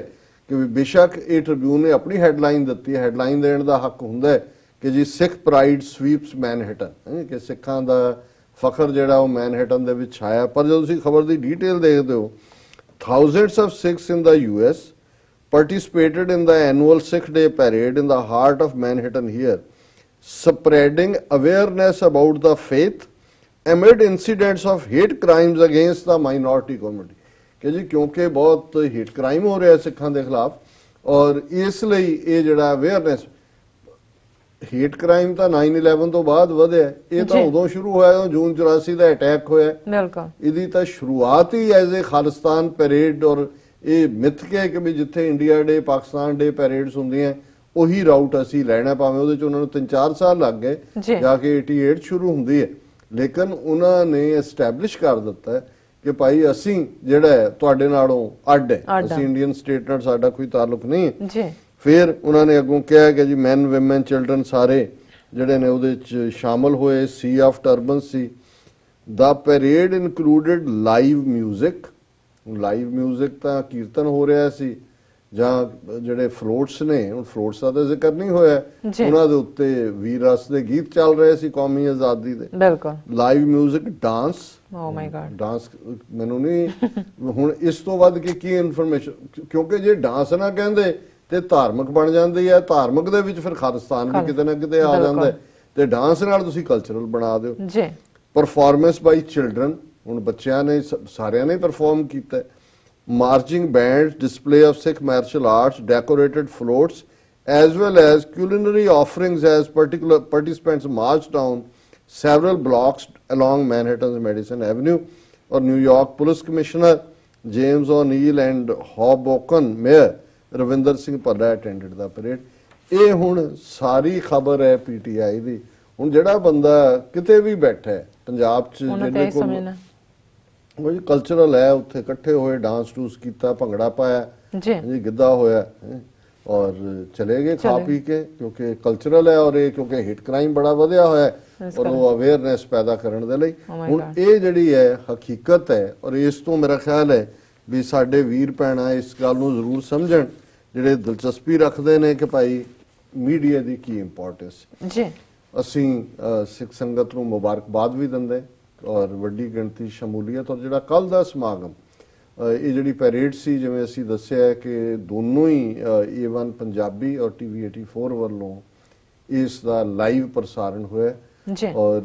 ਕਿ ਵੀ ਬੇਸ਼ੱਕ ਇਹ ਟ੍ਰਿਬਿਊਨ ਨੇ ਆਪਣੀ ਹੈਡਲਾਈਨ ਦਿੱਤੀ ਹੈ, ਹੈਡਲਾਈਨ ਦੇਣ ਦਾ ਹੱਕ ਹੁੰਦਾ ਹੈ ਕਿ ਜੀ ਸਿੱਖ ਪ੍ਰਾਈਡ ਸਵੀਪਸ ਮੈਨਹਟਨ, ਕਿ ਸਿੱਖਾਂ ਦਾ ਫਖਰ ਜਿਹੜਾ ਉਹ ਮੈਨਹਟਨ ਦੇ ਵਿੱਚ ਆਇਆ। ਪਰ ਜਦੋਂ ਤੁਸੀਂ ਖਬਰ ਦੀ ਡੀਟੇਲ ਦੇਖਦੇ ਹੋ, thousands of Sikhs in the US participated in the annual Sikh Day parade in the heart of Manhattan here, spreading awareness about the faith amid incidents of hate crimes against the minority community। ਕਿ ਜੀ ਕਿਉਂਕਿ ਬਹੁਤ hate crime ਹੋ ਰਿਹਾ ਸਿੱਖਾਂ ਦੇ ਖਿਲਾਫ, ਔਰ ਇਸ ਲਈ ਇਹ ਜਿਹੜਾ ਅਵੇਅਰਨੈਸ, ਹੇਟ ਕ੍ਰਾਈਮ ਤਾਂ 9/11 ਤੋਂ ਬਾਅਦ ਵਧਿਆ, ਇਹ ਤਾਂ ਉਦੋਂ ਸ਼ੁਰੂ ਹੋਇਆ ਜਦੋਂ ਜੂਨ 84 ਦਾ ਅਟੈਕ ਹੋਇਆ। ਇਹਦੀ ਤਾਂ ਸ਼ੁਰੂਆਤ ਹੀ ਐਜ਼ ਏ ਖਾਲਿਸਤਾਨ ਪੈਰੇਡ, ਔਰ ਇਹ ਮਿੱਥ ਕੇ ਕਿ ਵੀ ਜਿੱਥੇ ਇੰਡੀਆ ਡੇ ਪਾਕਿਸਤਾਨ ਡੇ ਪੈਰੇਡਸ ਹੁੰਦੀਆਂ ਉਹੀ ਰਾਊਟ ਅਸੀਂ ਲੈਣਾ, ਭਾਵੇਂ ਉਹਦੇ ਚ ਉਹਨਾਂ ਨੂੰ 3-4 ਸਾਲ ਲੱਗ ਗਏ ਜਾ ਕੇ 88 ਸ਼ੁਰੂ ਹੁੰਦੀ ਹੈ, ਲੇਕਿਨ ਉਹਨਾਂ ਨੇ ਐਸਟੈਬਲਿਸ਼ ਕਰ ਦਿੱਤਾ ਕਿ ਭਾਈ ਅਸੀਂ ਜਿਹੜਾ ਹੈ ਤੁਹਾਡੇ ਨਾਲੋਂ ਅੱਡ ਹੈ, ਅਸੀਂ ਇੰਡੀਅਨ ਸਟੇਟ ਨਾਲ ਸਾਡਾ ਕੋਈ ਤਾਲੁਕ ਨਹੀਂ ਹੈ। ਫਿਰ ਉਹਨਾਂ ਨੇ ਅੱਗੋਂ ਕਿਹਾ ਕਿ ਜੀ ਮੈਨ ਵਿਮਨ ਚਿਲਡਰਨ ਸਾਰੇ ਜਿਹੜੇ ਨੇ ਉਹਦੇ ਚ ਸ਼ਾਮਲ ਹੋਏ। ਸੀ ਆਫ ਟਰਬਨਸ ਸੀ। ਦਾ parade included live music, live music ਤਾਂ ਕੀਰਤਨ ਹੋ ਰਿਹਾ ਸੀ, ਜਾਂ ਜਿਹੜੇ ਫਲੋਟਸ ਨੇ, ਹੁਣ ਫਲੋਟਸ ਦਾ ਤਾਂ ਜ਼ਿਕਰ ਨਹੀਂ ਹੋਇਆ, ਉਹਨਾਂ ਦੇ ਉੱਤੇ ਵੀਰ ਰਸ ਦੇ ਗੀਤ ਚੱਲ ਰਹੇ ਸੀ ਕੌਮੀ ਆਜ਼ਾਦੀ ਦੇ। ਲਾਈਵ ਮਿਊਜ਼ਿਕ, ਡਾਂਸ, ਓ ਮਾਈ ਗॉड, ਡਾਂਸ ਮੈਨੂੰ ਨਹੀਂ ਹੁਣ ਇਸ ਤੋਂ ਵੱਧ ਕੀ ਇਨਫੋਰਮੇਸ਼ਨ, ਕਿਉਂਕਿ ਜੇ ਡਾਂਸ ਨਾ ਕਹਿੰਦੇ ਤੇ ਧਾਰਮਿਕ ਬਣ ਜਾਂਦੀ ਹੈ, ਧਾਰਮਿਕ ਦੇ ਵਿੱਚ ਫਿਰ ਖਾਲਿਸਤਾਨ ਵੀ ਕਿਤੇ ਨਾ ਕਿਤੇ ਆ ਜਾਂਦਾ, ਤੇ ਡਾਂਸ ਨਾਲ ਤੁਸੀਂ ਕਲਚਰਲ ਬਣਾ ਦਿਓ। ਪਰਫਾਰਮੈਂਸ ਬਾਈ ਚਿਲਡਰਨ, ਹੁਣ ਬੱਚਿਆਂ ਨੇ ਸਾਰਿਆਂ ਨੇ ਪਰਫਾਰਮ ਕੀਤਾ। ਮਾਰਚਿੰਗ band, display of Sikh martial arts, decorated floats, as well as culinary offerings as participants marched down several blocks along Manhattan's Madison Avenue। और New York police commissioner James O'Neill and Hoboken mayor Ravinder Singh Bhalla attended the parade. ਇਹ ਹੁਣ ਸਾਰੀ ਖਬਰ ਹੈ PTI ਦੀ। ਹੁਣ ਜਿਹੜਾ ਬੰਦਾ ਕਿਤੇ ਵੀ ਬੈਠਾ ਹੈ ਪੰਜਾਬ 'ਚ, ਜਿਹਦੇ ਕੋਲ ਉਹ ਜੀ ਕਲਚਰਲ ਹੈ, ਉੱਥੇ ਇਕੱਠੇ ਹੋਏ, ਡਾਂਸ ਡੂਸ ਕੀਤਾ, ਭੰਗੜਾ ਪਾਇਆ ਜੀ, ਗਿੱਧਾ ਹੋਇਆ ਔਰ ਚਲੇ ਗਏ ਖਾ ਪੀ ਕੇ, ਕਿਉਂਕਿ ਕਲਚਰਲ ਹੈ। ਔਰ ਇਹ ਕਿਉਂਕਿ ਹਿਟ ਕ੍ਰਾਈਮ ਬੜਾ ਵਧਿਆ ਹੋਇਆ ਔਰ ਉਹ ਅਵੇਅਰਨੈਸ ਪੈਦਾ ਕਰਨ ਦੇ ਲਈ ਹੁਣ ਇਹ ਜਿਹੜੀ ਹੈ ਹਕੀਕਤ ਹੈ। ਔਰ ਇਸ ਤੋਂ ਮੇਰਾ ਖਿਆਲ ਹੈ ਵੀ ਸਾਡੇ ਵੀਰ ਭੈਣਾਂ ਇਸ ਗੱਲ ਨੂੰ ਜ਼ਰੂਰ ਸਮਝਣ ਜਿਹੜੇ ਦਿਲਚਸਪੀ ਰੱਖਦੇ ਨੇ ਕਿ ਭਾਈ ਮੀਡੀਆ ਦੀ ਕੀ ਇੰਪੋਰਟੈਂਸ। ਅਸੀਂ ਸਿੱਖ ਸੰਗਤ ਨੂੰ ਮੁਬਾਰਕਬਾਦ ਵੀ ਦਿੰਦੇ ਔਰ ਵੱਡੀ ਗਿਣਤੀ ਸ਼ਮੂਲੀਅਤ। ਔਰ ਜਿਹੜਾ ਕੱਲ ਦਾ ਸਮਾਗਮ, ਇਹ ਜਿਹੜੀ ਪੈਰੇਡ ਸੀ, ਜਿਵੇਂ ਅਸੀਂ ਦੱਸਿਆ ਕਿ ਦੋਨੋਂ ਹੀ A1 ਪੰਜਾਬੀ ਔਰ TV 84 ਵੱਲੋਂ ਇਸ ਦਾ ਲਾਈਵ ਪ੍ਰਸਾਰਣ ਹੋਇਆ। ਔਰ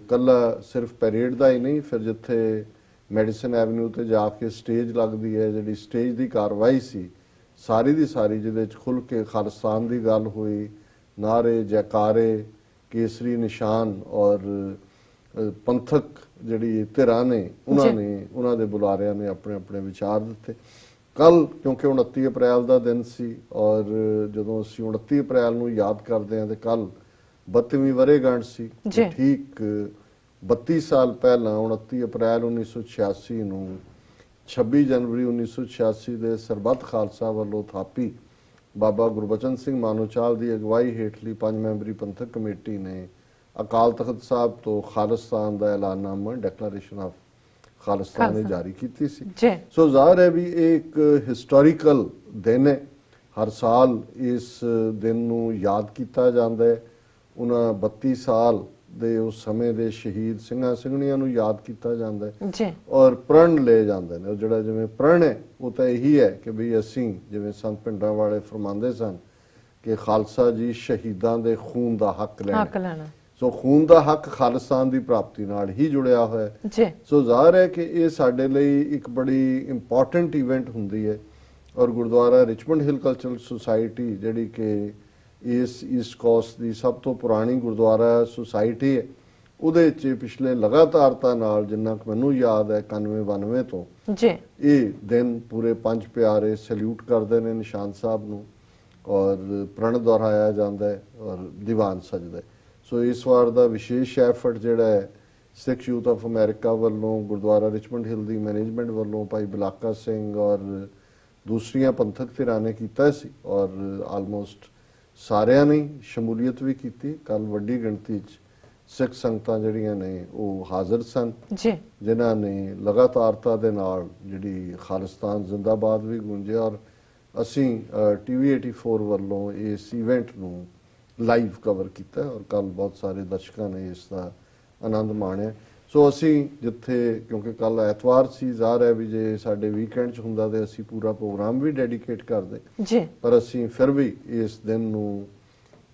ਕੱਲਾ ਸਿਰਫ ਪੈਰੇਡ ਦਾ ਹੀ ਨਹੀਂ, ਫਿਰ ਜਿੱਥੇ ਮੈਡੀਸਨ ਐਵਨਿਊ ਤੇ ਜਾ ਕੇ ਸਟੇਜ ਲੱਗਦੀ ਹੈ, ਜਿਹੜੀ ਸਟੇਜ ਦੀ ਕਾਰਵਾਈ ਸੀ ਸਾਰੀ ਦੀ ਸਾਰੀ, ਜਿਹਦੇ ਚ ਖੁੱਲ ਕੇ ਖਾਲਿਸਤਾਨ ਦੀ ਗੱਲ ਹੋਈ, ਨਾਰੇ, ਜੈਕਾਰੇ, ਕੇਸਰੀ ਨਿਸ਼ਾਨ ਔਰ ਪੰਥਕ ਜਿਹੜੀ ਧਿਰਾਂ ਨੇ ਉਹਨਾਂ ਦੇ ਬੁਲਾਰਿਆਂ ਨੇ ਆਪਣੇ ਆਪਣੇ ਵਿਚਾਰ ਦਿੱਤੇ। ਕੱਲ ਕਿਉਂਕਿ 29 ਅਪ੍ਰੈਲ ਦਾ ਦਿਨ ਸੀ ਔਰ ਜਦੋਂ ਅਸੀਂ 29 ਅਪ੍ਰੈਲ ਨੂੰ ਯਾਦ ਕਰਦੇ ਹਾਂ ਤੇ ਕੱਲ 32ਵੀਂ ਵਰ੍ਹੇਗੰਢ ਸੀ। ਠੀਕ 32 ਸਾਲ ਪਹਿਲਾਂ 29 ਅਪ੍ਰੈਲ 1986 ਨੂੰ 26 ਜਨਵਰੀ 1986 ਦੇ ਸਰਬੱਤ ਖਾਲਸਾ ਵੱਲੋਂ ਥਾਪੀ ਬਾਬਾ ਗੁਰਬਚਨ ਸਿੰਘ ਮਾਨੋਚਾਲ ਦੀ ਅਗਵਾਈ ਹੇਠਲੀ 5 ਮੈਂਬਰੀ ਪੰਥਕ ਕਮੇਟੀ ਨੇ ਅਕਾਲ ਤਖਤ ਸਾਹਿਬ ਤੋਂ ਖਾਲਿਸਤਾਨ ਦਾ ਐਲਾਨਨਾਮਾ, ਡੈਕਲੇਰੇਸ਼ਨ ਆਫ ਖਾਲਿਸਤਾਨ ਨੇ ਜਾਰੀ ਕੀਤੀ ਸੀ। ਸੋ ਜ਼ਾਹਿਰ ਹੈ ਵੀ ਇਹ ਇੱਕ ਹਿਸਟੋਰੀਕਲ ਦਿਨ ਹੈ। ਹਰ ਸਾਲ ਇਸ ਦਿਨ ਨੂੰ ਯਾਦ ਕੀਤਾ ਜਾਂਦਾ ਹੈ। ਉਹਨਾਂ 32 ਸਾਲ ਦੇ ਉਸ ਸਮੇਂ ਦੇ ਸ਼ਹੀਦ ਸਿੰਘਾਂ ਸਿੰਘਣੀਆਂ ਨੂੰ ਯਾਦ ਕੀਤਾ ਜਾਂਦਾ ਹੈ ਔਰ ਪ੍ਰਣ ਲਏ ਜਾਂਦੇ ਨੇ। ਉਹ ਜਿਹੜਾ ਜਿਵੇਂ ਪ੍ਰਣ ਹੈ ਉਹ ਤਾਂ ਇਹੀ ਹੈ ਕਿ ਵੀ ਅਸੀਂ, ਜਿਵੇਂ ਸੰਤ ਭਿੰਡਰਾਂ ਵਾਲੇ ਫਰਮਾਉਂਦੇ ਸਨ ਕਿ ਖਾਲਸਾ ਜੀ ਸ਼ਹੀਦਾਂ ਦੇ ਖੂਨ ਦਾ ਹੱਕ ਲੈਣਾ। ਸੋ ਖੂਨ ਦਾ ਹੱਕ ਖਾਲਿਸਤਾਨ ਦੀ ਪ੍ਰਾਪਤੀ ਨਾਲ ਹੀ ਜੁੜਿਆ ਹੋਇਆ ਹੈ। ਸੋ ਜ਼ਾਹਿਰ ਹੈ ਕਿ ਇਹ ਸਾਡੇ ਲਈ ਇੱਕ ਬੜੀ ਇੰਪੋਰਟੈਂਟ ਇਵੈਂਟ ਹੁੰਦੀ ਹੈ ਔਰ ਗੁਰਦੁਆਰਾ ਰਿਚਮੰਡ ਹਿਲ ਕਲਚਰਲ ਸੁਸਾਇਟੀ ਜਿਹੜੀ ਕਿ ਇਸ ਈਸਟ ਕੋਸਟ ਦੀ ਸਭ ਤੋਂ ਪੁਰਾਣੀ ਗੁਰਦੁਆਰਾ ਸੁਸਾਇਟੀ ਹੈ, ਉਹਦੇ 'ਚ ਪਿਛਲੇ ਲਗਾਤਾਰਤਾ ਨਾਲ ਜਿੰਨਾ ਕੁ ਮੈਨੂੰ ਯਾਦ ਹੈ 91-92 ਤੋਂ ਜੀ ਇਹ ਦਿਨ ਪੂਰੇ ਪੰਜ ਪਿਆਰੇ ਸੈਲੂਟ ਕਰਦੇ ਨੇ ਨਿਸ਼ਾਨ ਸਾਹਿਬ ਨੂੰ ਔਰ ਪ੍ਰਣ ਦੁਹਰਾਇਆ ਜਾਂਦਾ ਹੈ ਔਰ ਦੀਵਾਨ ਸਜਦਾ ਹੈ। ਸੋ ਇਸ ਵਾਰ ਦਾ ਵਿਸ਼ੇਸ਼ ਐਫਰਟ ਜਿਹੜਾ ਹੈ ਸਿੱਖ ਯੂਥ ਆਫ ਅਮਰੀਕਾ ਵੱਲੋਂ, ਗੁਰਦੁਆਰਾ ਰਿਚਮੰਡ ਹਿਲ ਦੀ ਮੈਨੇਜਮੈਂਟ ਵੱਲੋਂ, ਭਾਈ ਬਲਾਕਾ ਸਿੰਘ ਔਰ ਦੂਸਰੀਆਂ ਪੰਥਕ ਧਿਰਾਂ ਨੇ ਕੀਤਾ ਸੀ ਔਰ ਆਲਮੋਸਟ ਸਾਰਿਆਂ ਨੇ ਸ਼ਮੂਲੀਅਤ ਵੀ ਕੀਤੀ। ਕੱਲ ਵੱਡੀ ਗਿਣਤੀ 'ਚ ਸਿੱਖ ਸੰਗਤਾਂ ਜਿਹੜੀਆਂ ਨੇ ਉਹ ਹਾਜ਼ਰ ਸਨ ਜੀ, ਜਿਨ੍ਹਾਂ ਨੇ ਲਗਾਤਾਰਤਾ ਦੇ ਨਾਲ ਜਿਹੜੀ ਖਾਲਿਸਤਾਨ ਜ਼ਿੰਦਾਬਾਦ ਵੀ ਗੂੰਜਿਆ ਔਰ ਅਸੀਂ TV 84 ਵੱਲੋਂ ਇਸ ਇਵੈਂਟ ਨੂੰ ਲਾਈਵ ਕਵਰ ਕੀਤਾ ਔਰ ਕੱਲ ਬਹੁਤ ਸਾਰੇ ਦਰਸ਼ਕਾਂ ਨੇ ਇਸ ਦਾ ਆਨੰਦ ਮਾਣਿਆ। ਸੋ ਅਸੀਂ ਜਿੱਥੇ, ਕਿਉਂਕਿ ਕੱਲ ਐਤਵਾਰ ਸੀ, ਜ਼ਾਹਰ ਹੈ ਵੀ ਜੇ ਸਾਡੇ ਵੀਕਐਂਡ 'ਚ ਹੁੰਦਾ ਤੇ ਅਸੀਂ ਪੂਰਾ ਪ੍ਰੋਗਰਾਮ ਵੀ ਡੈਡੀਕੇਟ ਕਰਦੇ ਜੀ, ਪਰ ਅਸੀਂ ਫਿਰ ਵੀ ਇਸ ਦਿਨ ਨੂੰ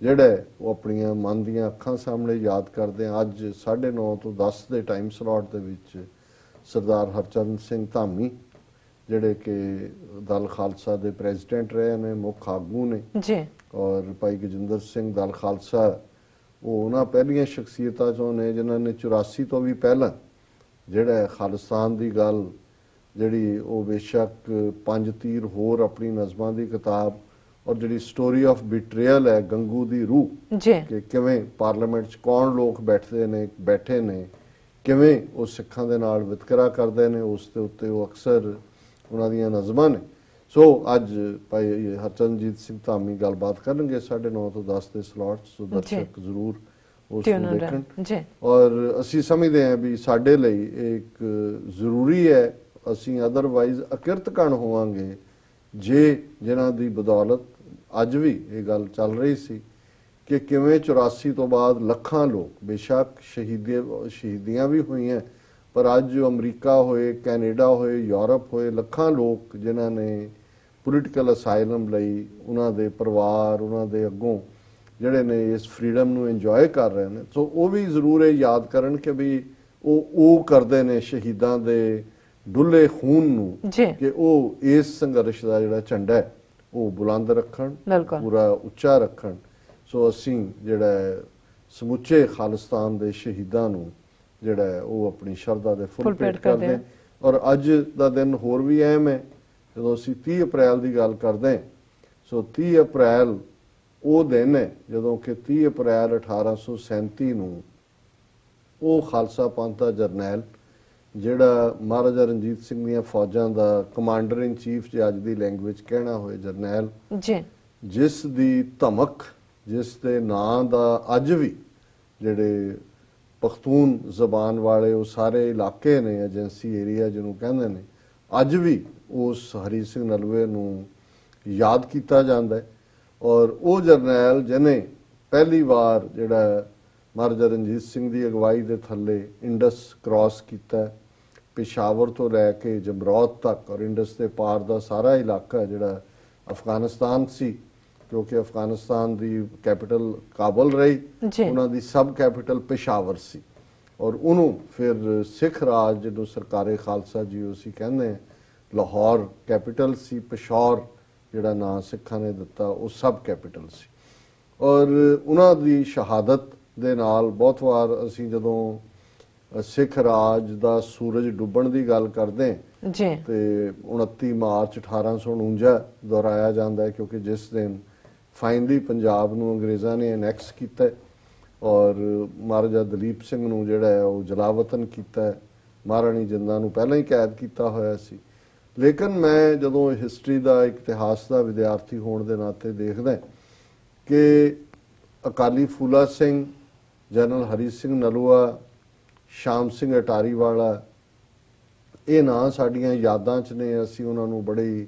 ਜਿਹੜਾ ਉਹ ਆਪਣੀਆਂ ਮਨ ਦੀਆਂ ਅੱਖਾਂ ਸਾਹਮਣੇ ਯਾਦ ਕਰਦੇ ਹਾਂ। ਅੱਜ 9:30 ਤੋਂ 10 ਦੇ ਟਾਈਮ ਸਲੋਟ ਦੇ ਵਿੱਚ ਸਰਦਾਰ ਹਰਚਰਨ ਸਿੰਘ ਧਾਮੀ ਜਿਹੜੇ ਕਿ ਦਲ ਖਾਲਸਾ ਦੇ ਪ੍ਰੈਜ਼ੀਡੈਂਟ ਰਹੇ ਨੇ, ਮੁੱਖ ਆਗੂ ਨੇ ਜੀ, ਔਰ ਭਾਈ ਗਜਿੰਦਰ ਸਿੰਘ ਦਲ ਖਾਲਸਾ ਉਹ ਉਹਨਾਂ ਪਹਿਲੀਆਂ ਸ਼ਖਸੀਅਤਾਂ 'ਚੋਂ ਨੇ ਜਿਨ੍ਹਾਂ ਨੇ 84 ਤੋਂ ਵੀ ਪਹਿਲਾਂ ਜਿਹੜਾ ਖਾਲਿਸਤਾਨ ਦੀ ਗੱਲ ਜਿਹੜੀ ਉਹ ਬੇਸ਼ੱਕ ਪੰਜ ਤੀਰ ਹੋਰ ਆਪਣੀ ਨਜ਼ਮਾਂ ਦੀ ਕਿਤਾਬ ਔਰ ਜਿਹੜੀ ਸਟੋਰੀ ਆਫ ਬਿਟਰੀਅਲ ਹੈ ਗੰਗੂ ਦੀ ਰੂਹ ਜੀ, ਕਿ ਕਿਵੇਂ ਪਾਰਲੀਮੈਂਟ 'ਚ ਕੌਣ ਲੋਕ ਬੈਠੇ ਨੇ ਕਿਵੇਂ ਉਹ ਸਿੱਖਾਂ ਦੇ ਨਾਲ ਵਿਤਕਰਾ ਕਰਦੇ ਨੇ, ਉਸ ਦੇ ਉੱਤੇ ਉਹ ਅਕਸਰ ਉਹਨਾਂ ਦੀਆਂ ਨਜ਼ਮਾਂ ਨੇ। ਸੋ ਅੱਜ ਭਾਈ ਹਰਚਰਨਜੀਤ ਸਿੰਘ ਧਾਮੀ ਗੱਲਬਾਤ ਕਰਨਗੇ 9:30 ਤੋਂ 10 ਦੇ ਸਲੋਟ, ਸੋ ਦਰਸ਼ਕ ਜ਼ਰੂਰ ਉਸ ਨੂੰ ਦੇਖਣ ਜੀ। ਔਰ ਅਸੀਂ ਸਮਝਦੇ ਹਾਂ ਵੀ ਸਾਡੇ ਲਈ ਇੱਕ ਜ਼ਰੂਰੀ ਹੈ, ਅਸੀਂ ਅਦਰਵਾਈਜ਼ ਅਕਿਰਤਕਣ ਹੋਵਾਂਗੇ ਜੇ ਜਿਨ੍ਹਾਂ ਦੀ ਬਦੌਲਤ ਅੱਜ ਵੀ ਇਹ ਗੱਲ ਚੱਲ ਰਹੀ ਸੀ ਕਿ ਕਿਵੇਂ 84 ਤੋਂ ਬਾਅਦ ਲੱਖਾਂ ਲੋਕ ਬੇਸ਼ੱਕ ਸ਼ਹੀਦੀਆਂ ਵੀ ਹੋਈਆਂ ਪਰ ਅੱਜ ਅਮਰੀਕਾ ਹੋਏ, ਕੈਨੇਡਾ ਹੋਏ, ਯੂਰਪ ਹੋਏ, ਲੱਖਾਂ ਲੋਕ ਜਿਨ੍ਹਾਂ ਨੇ ਪੋਲੀਟੀਕਲ ਅਸਾਈਲਮ ਲਈ, ਉਹਨਾਂ ਦੇ ਪਰਿਵਾਰ ਉਹਨਾਂ ਦੇ ਅੱਗੋਂ ਜਿਹੜੇ ਨੇ ਇਸ ਫਰੀडम ਨੂੰ ਇੰਜੋਏ ਕਰ ਰਹੇ ਨੇ। ਸੋ ਉਹ ਵੀ ਜ਼ਰੂਰ ਇਹ ਯਾਦ ਕਰਨ ਕਿ ਵੀ ਉਹ ਕਰਦੇ ਨੇ ਸ਼ਹੀਦਾਂ ਦੇ ਡੁੱਲੇ ਖੂਨ ਨੂੰ ਕਿ ਉਹ ਇਸ ਸੰਘਰਸ਼ ਦਾ ਜਿਹੜਾ ਝੰਡਾ ਹੈ ਉਹ ਬੁਲੰਦ ਰੱਖਣ, ਪੂਰਾ ਉੱਚਾ ਰੱਖਣ। ਸੋ ਅਸੀਂ ਜਿਹੜਾ ਸਮੁੱਚੇ ਖਾਲਿਸਤਾਨ ਦੇ ਸ਼ਹੀਦਾਂ ਨੂੰ ਜਿਹੜਾ ਉਹ ਆਪਣੀ ਸ਼ਰਧਾ ਦੇ ਫੁੱਲ ਭੇਟ ਕਰਦੇ ਹਾਂ। ਔਰ ਅੱਜ ਦਾ ਦਿਨ ਹੋਰ ਵੀ ਅਹਿਮ ਹੈ ਜਦੋਂ ਅਸੀਂ 30 ਅਪ੍ਰੈਲ ਦੀ ਗੱਲ ਕਰਦੇ ਹਾਂ। ਸੋ 30 ਅਪ੍ਰੈਲ ਉਹ ਦਿਨ ਹੈ ਜਦੋਂ ਕਿ 30 ਅਪ੍ਰੈਲ 1837 ਨੂੰ ਉਹ ਖਾਲਸਾ ਪੰਥ ਦਾ ਜਰਨੈਲ ਜਿਹੜਾ ਮਹਾਰਾਜਾ ਰਣਜੀਤ ਸਿੰਘ ਦੀਆਂ ਫੌਜਾਂ ਦਾ ਕਮਾਂਡਰ ਇਨ ਚੀਫ ਜੇ ਅੱਜ ਦੀ ਲੈਂਗੁਏਜ ਕਹਿਣਾ ਹੋਏ ਜਰਨੈਲ ਜੀ, ਜਿਸ ਦੀ ਧਮਕ, ਜਿਸ ਦੇ ਨਾਂ ਦਾ ਅੱਜ ਵੀ ਜਿਹੜੇ ਪਖਤੂਨ ਜ਼ਬਾਨ ਵਾਲੇ ਉਹ ਸਾਰੇ ਇਲਾਕੇ ਨੇ, ਏਜੰਸੀ ਏਰੀਆ ਜਿਹਨੂੰ ਕਹਿੰਦੇ ਨੇ, ਅੱਜ ਵੀ ਉਸ ਹਰੀ ਸਿੰਘ ਨਲਵੇ ਨੂੰ ਯਾਦ ਕੀਤਾ ਜਾਂਦਾ ਹੈ। ਔਰ ਉਹ ਜਰਨੈਲ ਜਿਹਨੇ ਪਹਿਲੀ ਵਾਰ ਜਿਹੜਾ ਮਹਾਰਾਜਾ ਰਣਜੀਤ ਸਿੰਘ ਦੀ ਅਗਵਾਈ ਦੇ ਥੱਲੇ ਇੰਡਸ ਕ੍ਰਾਸ ਕੀਤਾ, ਪਿਸ਼ਾਵਰ ਤੋਂ ਲੈ ਕੇ ਜਮਰੌਦ ਤੱਕ, ਔਰ ਇੰਡਸ ਦੇ ਪਾਰ ਦਾ ਸਾਰਾ ਇਲਾਕਾ ਜਿਹੜਾ ਅਫਗਾਨਿਸਤਾਨ ਸੀ, ਕਿਉਂਕਿ ਅਫਗਾਨਿਸਤਾਨ ਦੀ ਕੈਪੀਟਲ ਕਾਬਲ ਰਹੀ, ਉਹਨਾਂ ਦੀ ਸਬ ਕੈਪੀਟਲ ਪਿਸ਼ਾਵਰ ਸੀ। ਔਰ ਉਹਨੂੰ ਫਿਰ ਸਿੱਖ ਰਾਜ ਜਿਹਨੂੰ ਸਰਕਾਰੇ ਖਾਲਸਾ ਜੀ ਅਸੀਂ ਕਹਿੰਦੇ ਹਾਂ, ਲਾਹੌਰ ਕੈਪੀਟਲ ਸੀ, ਪਿਸ਼ੌਰ ਜਿਹੜਾ ਨਾਂ ਸਿੱਖਾਂ ਨੇ ਦਿੱਤਾ ਉਹ ਸਬ ਕੈਪੀਟਲ ਸੀ। ਔਰ ਉਹਨਾਂ ਦੀ ਸ਼ਹਾਦਤ ਦੇ ਨਾਲ ਬਹੁਤ ਵਾਰ ਅਸੀਂ ਜਦੋਂ ਸਿੱਖ ਰਾਜ ਦਾ ਸੂਰਜ ਡੁੱਬਣ ਦੀ ਗੱਲ ਕਰਦੇ ਹਾਂ ਤੇ 29 ਮਾਰਚ 1849 ਦੁਹਰਾਇਆ ਜਾਂਦਾ ਹੈ, ਕਿਉਂਕਿ ਜਿਸ ਦਿਨ ਫਾਈਨਲੀ ਪੰਜਾਬ ਨੂੰ ਅੰਗਰੇਜ਼ਾਂ ਨੇ ਅਨੈਕਸ ਕੀਤਾ ਔਰ ਮਹਾਰਾਜਾ ਦਲੀਪ ਸਿੰਘ ਨੂੰ ਜਿਹੜਾ ਹੈ ਉਹ ਜਲਾਵਤਨ ਕੀਤਾ। ਮਹਾਰਾਣੀ ਜਿੰਦਾਂ ਨੂੰ ਪਹਿਲਾਂ ਹੀ ਕੈਦ ਕੀਤਾ ਹੋਇਆ ਸੀ। ਲੇਕਿਨ ਮੈਂ ਜਦੋਂ ਹਿਸਟਰੀ ਦਾ, ਇਤਿਹਾਸ ਦਾ ਵਿਦਿਆਰਥੀ ਹੋਣ ਦੇ ਨਾਤੇ ਦੇਖਦਾ ਕਿ ਅਕਾਲੀ ਫੂਲਾ ਸਿੰਘ, ਜਨਰਲ ਹਰੀ ਸਿੰਘ ਨਲੂਆ, ਸ਼ਾਮ ਸਿੰਘ ਅਟਾਰੀ ਵਾਲਾ, ਇਹ ਨਾਂ ਸਾਡੀਆਂ ਯਾਦਾਂ 'ਚ ਨੇ। ਅਸੀਂ ਉਹਨਾਂ ਨੂੰ ਬੜੀ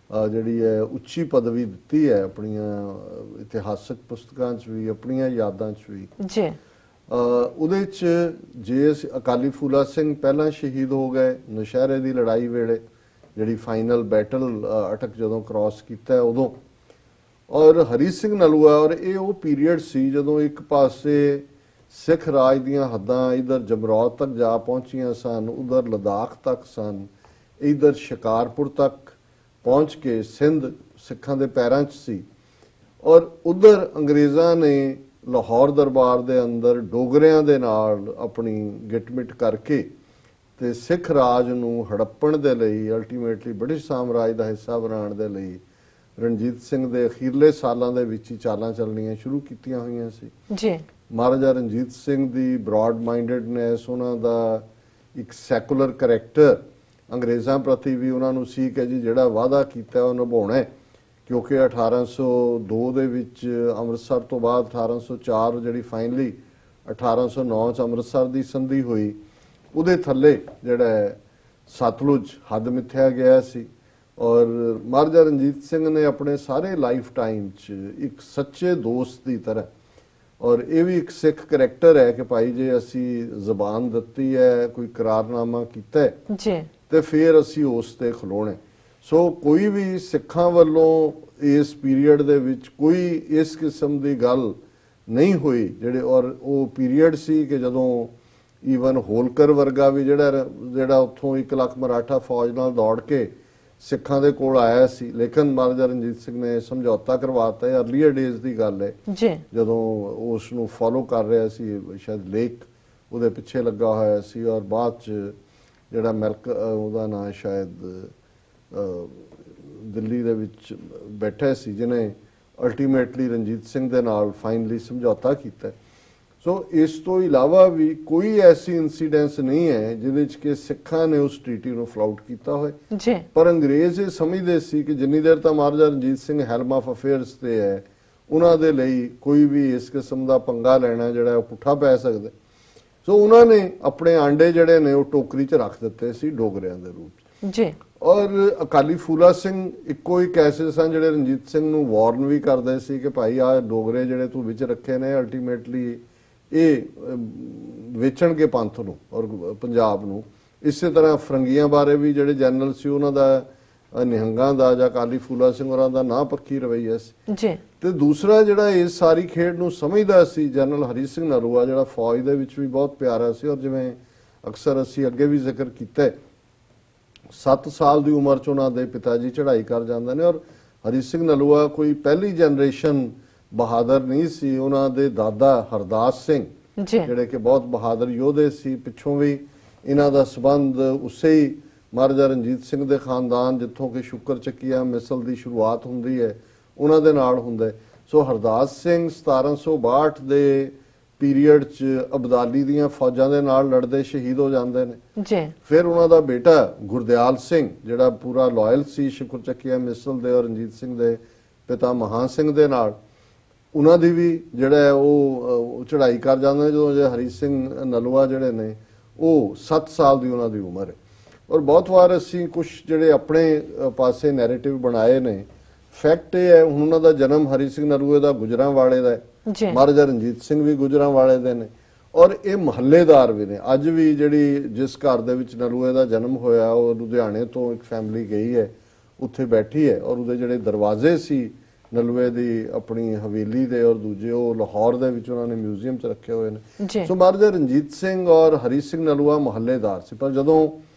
ਜਿਹੜੀ ਹੈ ਉੱਚੀ ਪਦਵੀ ਦਿੱਤੀ ਹੈ ਆਪਣੀਆਂ ਇਤਿਹਾਸਕ ਪੁਸਤਕਾਂ 'ਚ ਵੀ, ਆਪਣੀਆਂ ਯਾਦਾਂ 'ਚ ਵੀ ਜੀ। ਉਹਦੇ 'ਚ ਜੇ ਅਕਾਲੀ ਫੂਲਾ ਸਿੰਘ ਪਹਿਲਾਂ ਸ਼ਹੀਦ ਹੋ ਗਏ ਨੌਸ਼ਹਿਰੇ ਦੀ ਲੜਾਈ ਵੇਲੇ, ਜਿਹੜੀ ਫਾਈਨਲ ਬੈਟਲ ਅਟਕ ਜਦੋਂ ਕ੍ਰਾਸ ਕੀਤਾ ਉਦੋਂ, ਔਰ ਹਰੀ ਸਿੰਘ ਨਲੂਆ, ਔਰ ਇਹ ਉਹ ਪੀਰੀਅਡ ਸੀ ਜਦੋਂ ਇੱਕ ਪਾਸੇ ਸਿੱਖ ਰਾਜ ਦੀਆਂ ਹੱਦਾਂ ਇਧਰ ਜਮਰੌਦ ਤੱਕ ਜਾ ਪਹੁੰਚੀਆਂ ਸਨ, ਉਧਰ ਲਦਾਖ ਤੱਕ ਸਨ, ਇਧਰ ਸ਼ਿਕਾਰਪੁਰ ਤੱਕ ਪਹੁੰਚ ਕੇ ਸਿੰਧ ਸਿੱਖਾਂ ਦੇ ਪੈਰਾਂ 'ਚ ਸੀ ਔਰ ਉਧਰ ਅੰਗਰੇਜ਼ਾਂ ਨੇ ਲਾਹੌਰ ਦਰਬਾਰ ਦੇ ਅੰਦਰ ਡੋਗਰਿਆਂ ਦੇ ਨਾਲ ਆਪਣੀ ਗਿਟਮਿਟ ਕਰਕੇ ਤੇ ਸਿੱਖ ਰਾਜ ਨੂੰ ਹੜੱਪਣ ਦੇ ਲਈ ਅਲਟੀਮੇਟਲੀ ਬ੍ਰਿਟਿਸ਼ ਸਾਮਰਾਜ ਦਾ ਹਿੱਸਾ ਬਣਾਉਣ ਦੇ ਲਈ ਰਣਜੀਤ ਸਿੰਘ ਦੇ ਅਖੀਰਲੇ ਸਾਲਾਂ ਦੇ ਵਿੱਚ ਹੀ ਚਾਲਾਂ ਚੱਲਣੀਆਂ ਸ਼ੁਰੂ ਕੀਤੀਆਂ ਹੋਈਆਂ ਸੀ ਜੀ। ਮਹਾਰਾਜਾ ਰਣਜੀਤ ਸਿੰਘ ਦੀ ਬ੍ਰੌਡ ਮਾਈਂਡਡਨੈਸ, ਉਹਨਾਂ ਦਾ ਇੱਕ ਸੈਕੂਲਰ ਕਰੈਕਟਰ ਅੰਗਰੇਜ਼ਾਂ ਪ੍ਰਤੀ ਵੀ ਉਹਨਾਂ ਨੂੰ ਸੀ ਕਿ ਜੀ ਜਿਹੜਾ ਵਾਅਦਾ ਕੀਤਾ ਉਹ ਨਿਭਾਉਣਾ ਹੈ, ਕਿਉਂਕਿ 1802 ਦੇ ਵਿੱਚ ਅੰਮ੍ਰਿਤਸਰ ਤੋਂ ਬਾਅਦ 1804 ਜਿਹੜੀ ਫਾਈਨਲੀ 1809 ਚ ਅੰਮ੍ਰਿਤਸਰ ਦੀ ਸੰਧੀ ਹੋਈ, ਉਹਦੇ ਥੱਲੇ ਜਿਹੜਾ ਸਤਲੁਜ ਹੱਦ ਮਿੱਥਿਆ ਗਿਆ ਸੀ ਔਰ ਮਹਾਰਾਜਾ ਰਣਜੀਤ ਸਿੰਘ ਨੇ ਆਪਣੇ ਸਾਰੇ ਲਾਈਫ ਟਾਈਮ 'ਚ ਇੱਕ ਸੱਚੇ ਦੋਸਤ ਦੀ ਤਰ੍ਹਾਂ, ਔਰ ਇਹ ਵੀ ਇੱਕ ਸਿੱਖ ਕਰੈਕਟਰ ਹੈ ਕਿ ਭਾਈ ਜੇ ਅਸੀਂ ਜ਼ਬਾਨ ਦਿੱਤੀ ਹੈ, ਕੋਈ ਕਰਾਰਨਾਮਾ ਕੀਤਾ ਹੈ ਜੀ, ਤੇ ਫਿਰ ਅਸੀਂ ਉਸ ਤੇ ਖਲੋਣਾ। ਸੋ ਕੋਈ ਵੀ ਸਿੱਖਾਂ ਵੱਲੋਂ ਇਸ ਪੀਰੀਅਡ ਦੇ ਵਿੱਚ ਕੋਈ ਇਸ ਕਿਸਮ ਦੀ ਗੱਲ ਨਹੀਂ ਹੋਈ ਜਿਹੜੇ, ਔਰ ਉਹ ਪੀਰੀਅਡ ਸੀ ਕਿ ਜਦੋਂ ਈਵਨ ਹੋਲਕਰ ਵਰਗਾ ਵੀ ਜਿਹੜਾ ਉੱਥੋਂ 1 ਲੱਖ ਮਰਾਠਾ ਫੌਜ ਨਾਲ ਦੌੜ ਕੇ ਸਿੱਖਾਂ ਦੇ ਕੋਲ ਆਇਆ ਸੀ, ਲੇਕਿਨ ਮਹਾਰਾਜਾ ਰਣਜੀਤ ਸਿੰਘ ਨੇ ਸਮਝੌਤਾ ਕਰਵਾਤਾ। ਹੈ ਅਰਲੀਅਰ ਡੇਜ਼ ਦੀ ਗੱਲ ਹੈ ਜੀ, ਜਦੋਂ ਉਸ ਨੂੰ ਫੋਲੋ ਕਰ ਰਿਹਾ ਸੀ, ਸ਼ਾਇਦ ਲੇਕ ਉਹਦੇ ਪਿੱਛੇ ਲੱਗਾ ਹੋਇਆ ਸੀ ਔਰ ਬਾਅਦ ਚ ਜਿਹੜਾ ਮਿਲਕ ਉਹਦਾ ਨਾਂ ਸ਼ਾਇਦ ਦਿੱਲੀ ਦੇ ਵਿੱਚ ਬੈਠਾ ਸੀ ਜਿਹਨੇ ਅਲਟੀਮੇਟਲੀ ਰਣਜੀਤ ਸਿੰਘ ਦੇ ਨਾਲ ਫਾਈਨਲੀ ਸਮਝੌਤਾ ਕੀਤਾ। ਸੋ ਇਸ ਤੋਂ ਇਲਾਵਾ ਵੀ ਕੋਈ ਐਸੀ ਇਨਸੀਡੈਂਸ ਨਹੀਂ ਹੈ ਜਿਹਦੇ ਚ ਕਿ ਸਿੱਖਾਂ ਨੇ ਉਸ ਟ੍ਰੀਟੀ ਨੂੰ ਫਲਾਊਟ ਕੀਤਾ ਹੋਏ ਜੀ। ਪਰ ਅੰਗਰੇਜ਼ ਇਹ ਸਮਝਦੇ ਸੀ ਕਿ ਜਿੰਨੀ ਦੇਰ ਤਾਂ Maharaja Ranjit Singh helm of affairs ਤੇ ਹੈ, ਉਹਨਾਂ ਦੇ ਲਈ ਕੋਈ ਵੀ ਇਸ ਕਿਸਮ ਦਾ ਪੰਗਾ ਲੈਣਾ ਜਿਹੜਾ ਉਹ ਪੁੱਠਾ ਪੈ ਸਕਦਾ। ਸੋ ਉਹਨਾਂ ਨੇ ਆਪਣੇ ਆਂਡੇ ਜਿਹੜੇ ਨੇ ਉਹ ਟੋਕਰੀ 'ਚ ਰੱਖ ਦਿੱਤੇ ਸੀ ਡੋਗਰਿਆਂ ਦੇ ਰੂਪ ਜੀ। ਔਰ ਅਕਾਲੀ ਫੂਲਾ ਸਿੰਘ ਇੱਕੋ ਇੱਕ ਐਸੇ ਸਨ ਜਿਹੜੇ ਰਣਜੀਤ ਸਿੰਘ ਨੂੰ ਵਾਰਨ ਵੀ ਕਰਦੇ ਸੀ ਕਿ ਭਾਈ ਆਹ ਡੋਗਰੇ ਜਿਹੜੇ ਤੂੰ ਵਿੱਚ ਰੱਖੇ ਨੇ ਅਲਟੀਮੇਟਲੀ ਇਹ ਵੇਚਣਗੇ ਪੰਥ ਨੂੰ ਔਰ ਪੰਜਾਬ ਨੂੰ। ਇਸੇ ਤਰ੍ਹਾਂ ਫਰੰਗੀਆਂ ਬਾਰੇ ਵੀ ਜਿਹੜੇ ਜਨਰਲ ਸੀ ਉਹਨਾਂ ਦਾ ਨਿਹੰਗਾਂ ਦਾ ਜਾਂ ਅਕਾਲੀ ਫੂਲਾ ਸਿੰਘ ਹੋਰਾਂ ਦਾ ਨਾ ਪੱਖੀ ਰਵੱਈਆ ਸੀ ਜੀ। ਤੇ ਦੂਸਰਾ ਜਿਹੜਾ ਇਸ ਸਾਰੀ ਖੇਡ ਨੂੰ ਸਮਝਦਾ ਸੀ ਜਨਰਲ ਹਰੀ ਸਿੰਘ ਨਲੂਆ, ਜਿਹੜਾ ਫੌਜ ਦੇ ਵਿੱਚ ਵੀ ਬਹੁਤ ਪਿਆਰਾ ਸੀ ਔਰ ਜਿਵੇਂ ਅਕਸਰ ਅਸੀਂ ਅੱਗੇ ਵੀ ਜ਼ਿਕਰ ਕੀਤਾ 7 ਸਾਲ ਦੀ ਉਮਰ 'ਚ ਉਹਨਾਂ ਦੇ ਪਿਤਾ ਜੀ ਚੜ੍ਹਾਈ ਕਰ ਜਾਂਦੇ ਨੇ ਔਰ ਹਰੀ ਸਿੰਘ ਨਲੂਆ ਕੋਈ ਪਹਿਲੀ ਜਨਰੇਸ਼ਨ ਬਹਾਦਰ ਨਹੀਂ ਸੀ। ਉਹਨਾਂ ਦੇ ਦਾਦਾ ਹਰਦਾਸ ਸਿੰਘ ਜਿਹੜੇ ਕਿ ਬਹੁਤ ਬਹਾਦਰ ਯੋਧੇ ਸੀ, ਪਿੱਛੋਂ ਵੀ ਇਹਨਾਂ ਦਾ ਸਬੰਧ ਉਸੇ ਹੀ ਮਹਾਰਾਜਾ ਰਣਜੀਤ ਸਿੰਘ ਦੇ ਖਾਨਦਾਨ ਜਿੱਥੋਂ ਕਿ ਸ਼ੁਕਰ ਚੱਕੀਆ ਮਿਸਲ ਦੀ ਸ਼ੁਰੂਆਤ ਹੁੰਦੀ ਹੈ ਉਹਨਾਂ ਦੇ ਨਾਲ ਹੁੰਦਾ। ਸੋ ਹਰਦਾਸ ਸਿੰਘ 1762 ਦੇ ਪੀਰੀਅਡ 'ਚ ਅਬਦਾਲੀ ਦੀਆਂ ਫੌਜਾਂ ਦੇ ਨਾਲ ਲੜਦੇ ਸ਼ਹੀਦ ਹੋ ਜਾਂਦੇ ਨੇ ਜੀ। ਫਿਰ ਉਹਨਾਂ ਦਾ ਬੇਟਾ ਗੁਰਦਿਆਲ ਸਿੰਘ ਜਿਹੜਾ ਪੂਰਾ ਲਾਇਲ ਸੀ ਸ਼ੁਕਰ ਚੱਕੀਆ ਮਿਸਲ ਦੇ ਔਰ ਰਣਜੀਤ ਸਿੰਘ ਦੇ ਪਿਤਾ ਮਹਾਨ ਸਿੰਘ ਦੇ ਨਾਲ, ਉਹਨਾਂ ਦੀ ਵੀ ਜਿਹੜਾ ਉਹ ਚੜ੍ਹਾਈ ਕਰ ਜਾਂਦੇ ਨੇ ਜਦੋਂ ਜੇ ਹਰੀ ਸਿੰਘ ਨਲੂਆ ਜਿਹੜੇ ਨੇ ਉਹ 7 ਸਾਲ ਦੀ ਉਹਨਾਂ ਦੀ ਉਮਰ ਹੈ। ਔਰ ਬਹੁਤ ਵਾਰ ਅਸੀਂ ਕੁਝ ਜਿਹੜੇ ਆਪਣੇ ਪਾਸੇ ਨੈਰੇਟਿਵ ਬਣਾਏ ਨੇ, ਫੈਕਟ ਇਹ ਹੈ ਹੁਣ ਉਹਨਾਂ ਦਾ ਜਨਮ ਹਰੀ ਸਿੰਘ ਨਲੂਏ ਦਾ ਗੁਜਰਾਂਵਾਲੇ ਦਾ ਹੈ, ਮਹਾਰਾਜਾ ਰਣਜੀਤ ਸਿੰਘ ਵੀ ਗੁਜਰਾਂਵਾਲੇ ਦੇ ਨੇ ਔਰ ਇਹ ਮਹੱਲੇਦਾਰ ਵੀ ਨੇ। ਅੱਜ ਵੀ ਜਿਹੜੀ ਜਿਸ ਘਰ ਦੇ ਵਿੱਚ ਨਲੂਏ ਦਾ ਜਨਮ ਹੋਇਆ ਉਹ ਲੁਧਿਆਣੇ ਤੋਂ ਇੱਕ ਫੈਮਿਲੀ ਗਈ ਹੈ, ਉੱਥੇ ਬੈਠੀ ਹੈ ਔਰ ਉਹਦੇ ਜਿਹੜੇ ਦਰਵਾਜ਼ੇ ਸੀ ਨਲੂਏ ਦੀ ਆਪਣੀ ਹਵੇਲੀ ਦੇ ਔਰ ਦੂਜੇ ਉਹ ਲਾਹੌਰ ਦੇ ਵਿੱਚ ਉਹਨਾਂ ਨੇ ਮਿਊਜ਼ੀਅਮ 'ਚ ਰੱਖੇ ਹੋਏ ਨੇ। ਸੋ ਮਹਾਰਾਜਾ ਰਣਜੀਤ ਸਿੰਘ ਔਰ ਹਰੀ ਸਿੰਘ ਨਲੂਆ ਮਹੱਲੇਦਾਰ ਸੀ, ਪਰ ਜਦੋਂ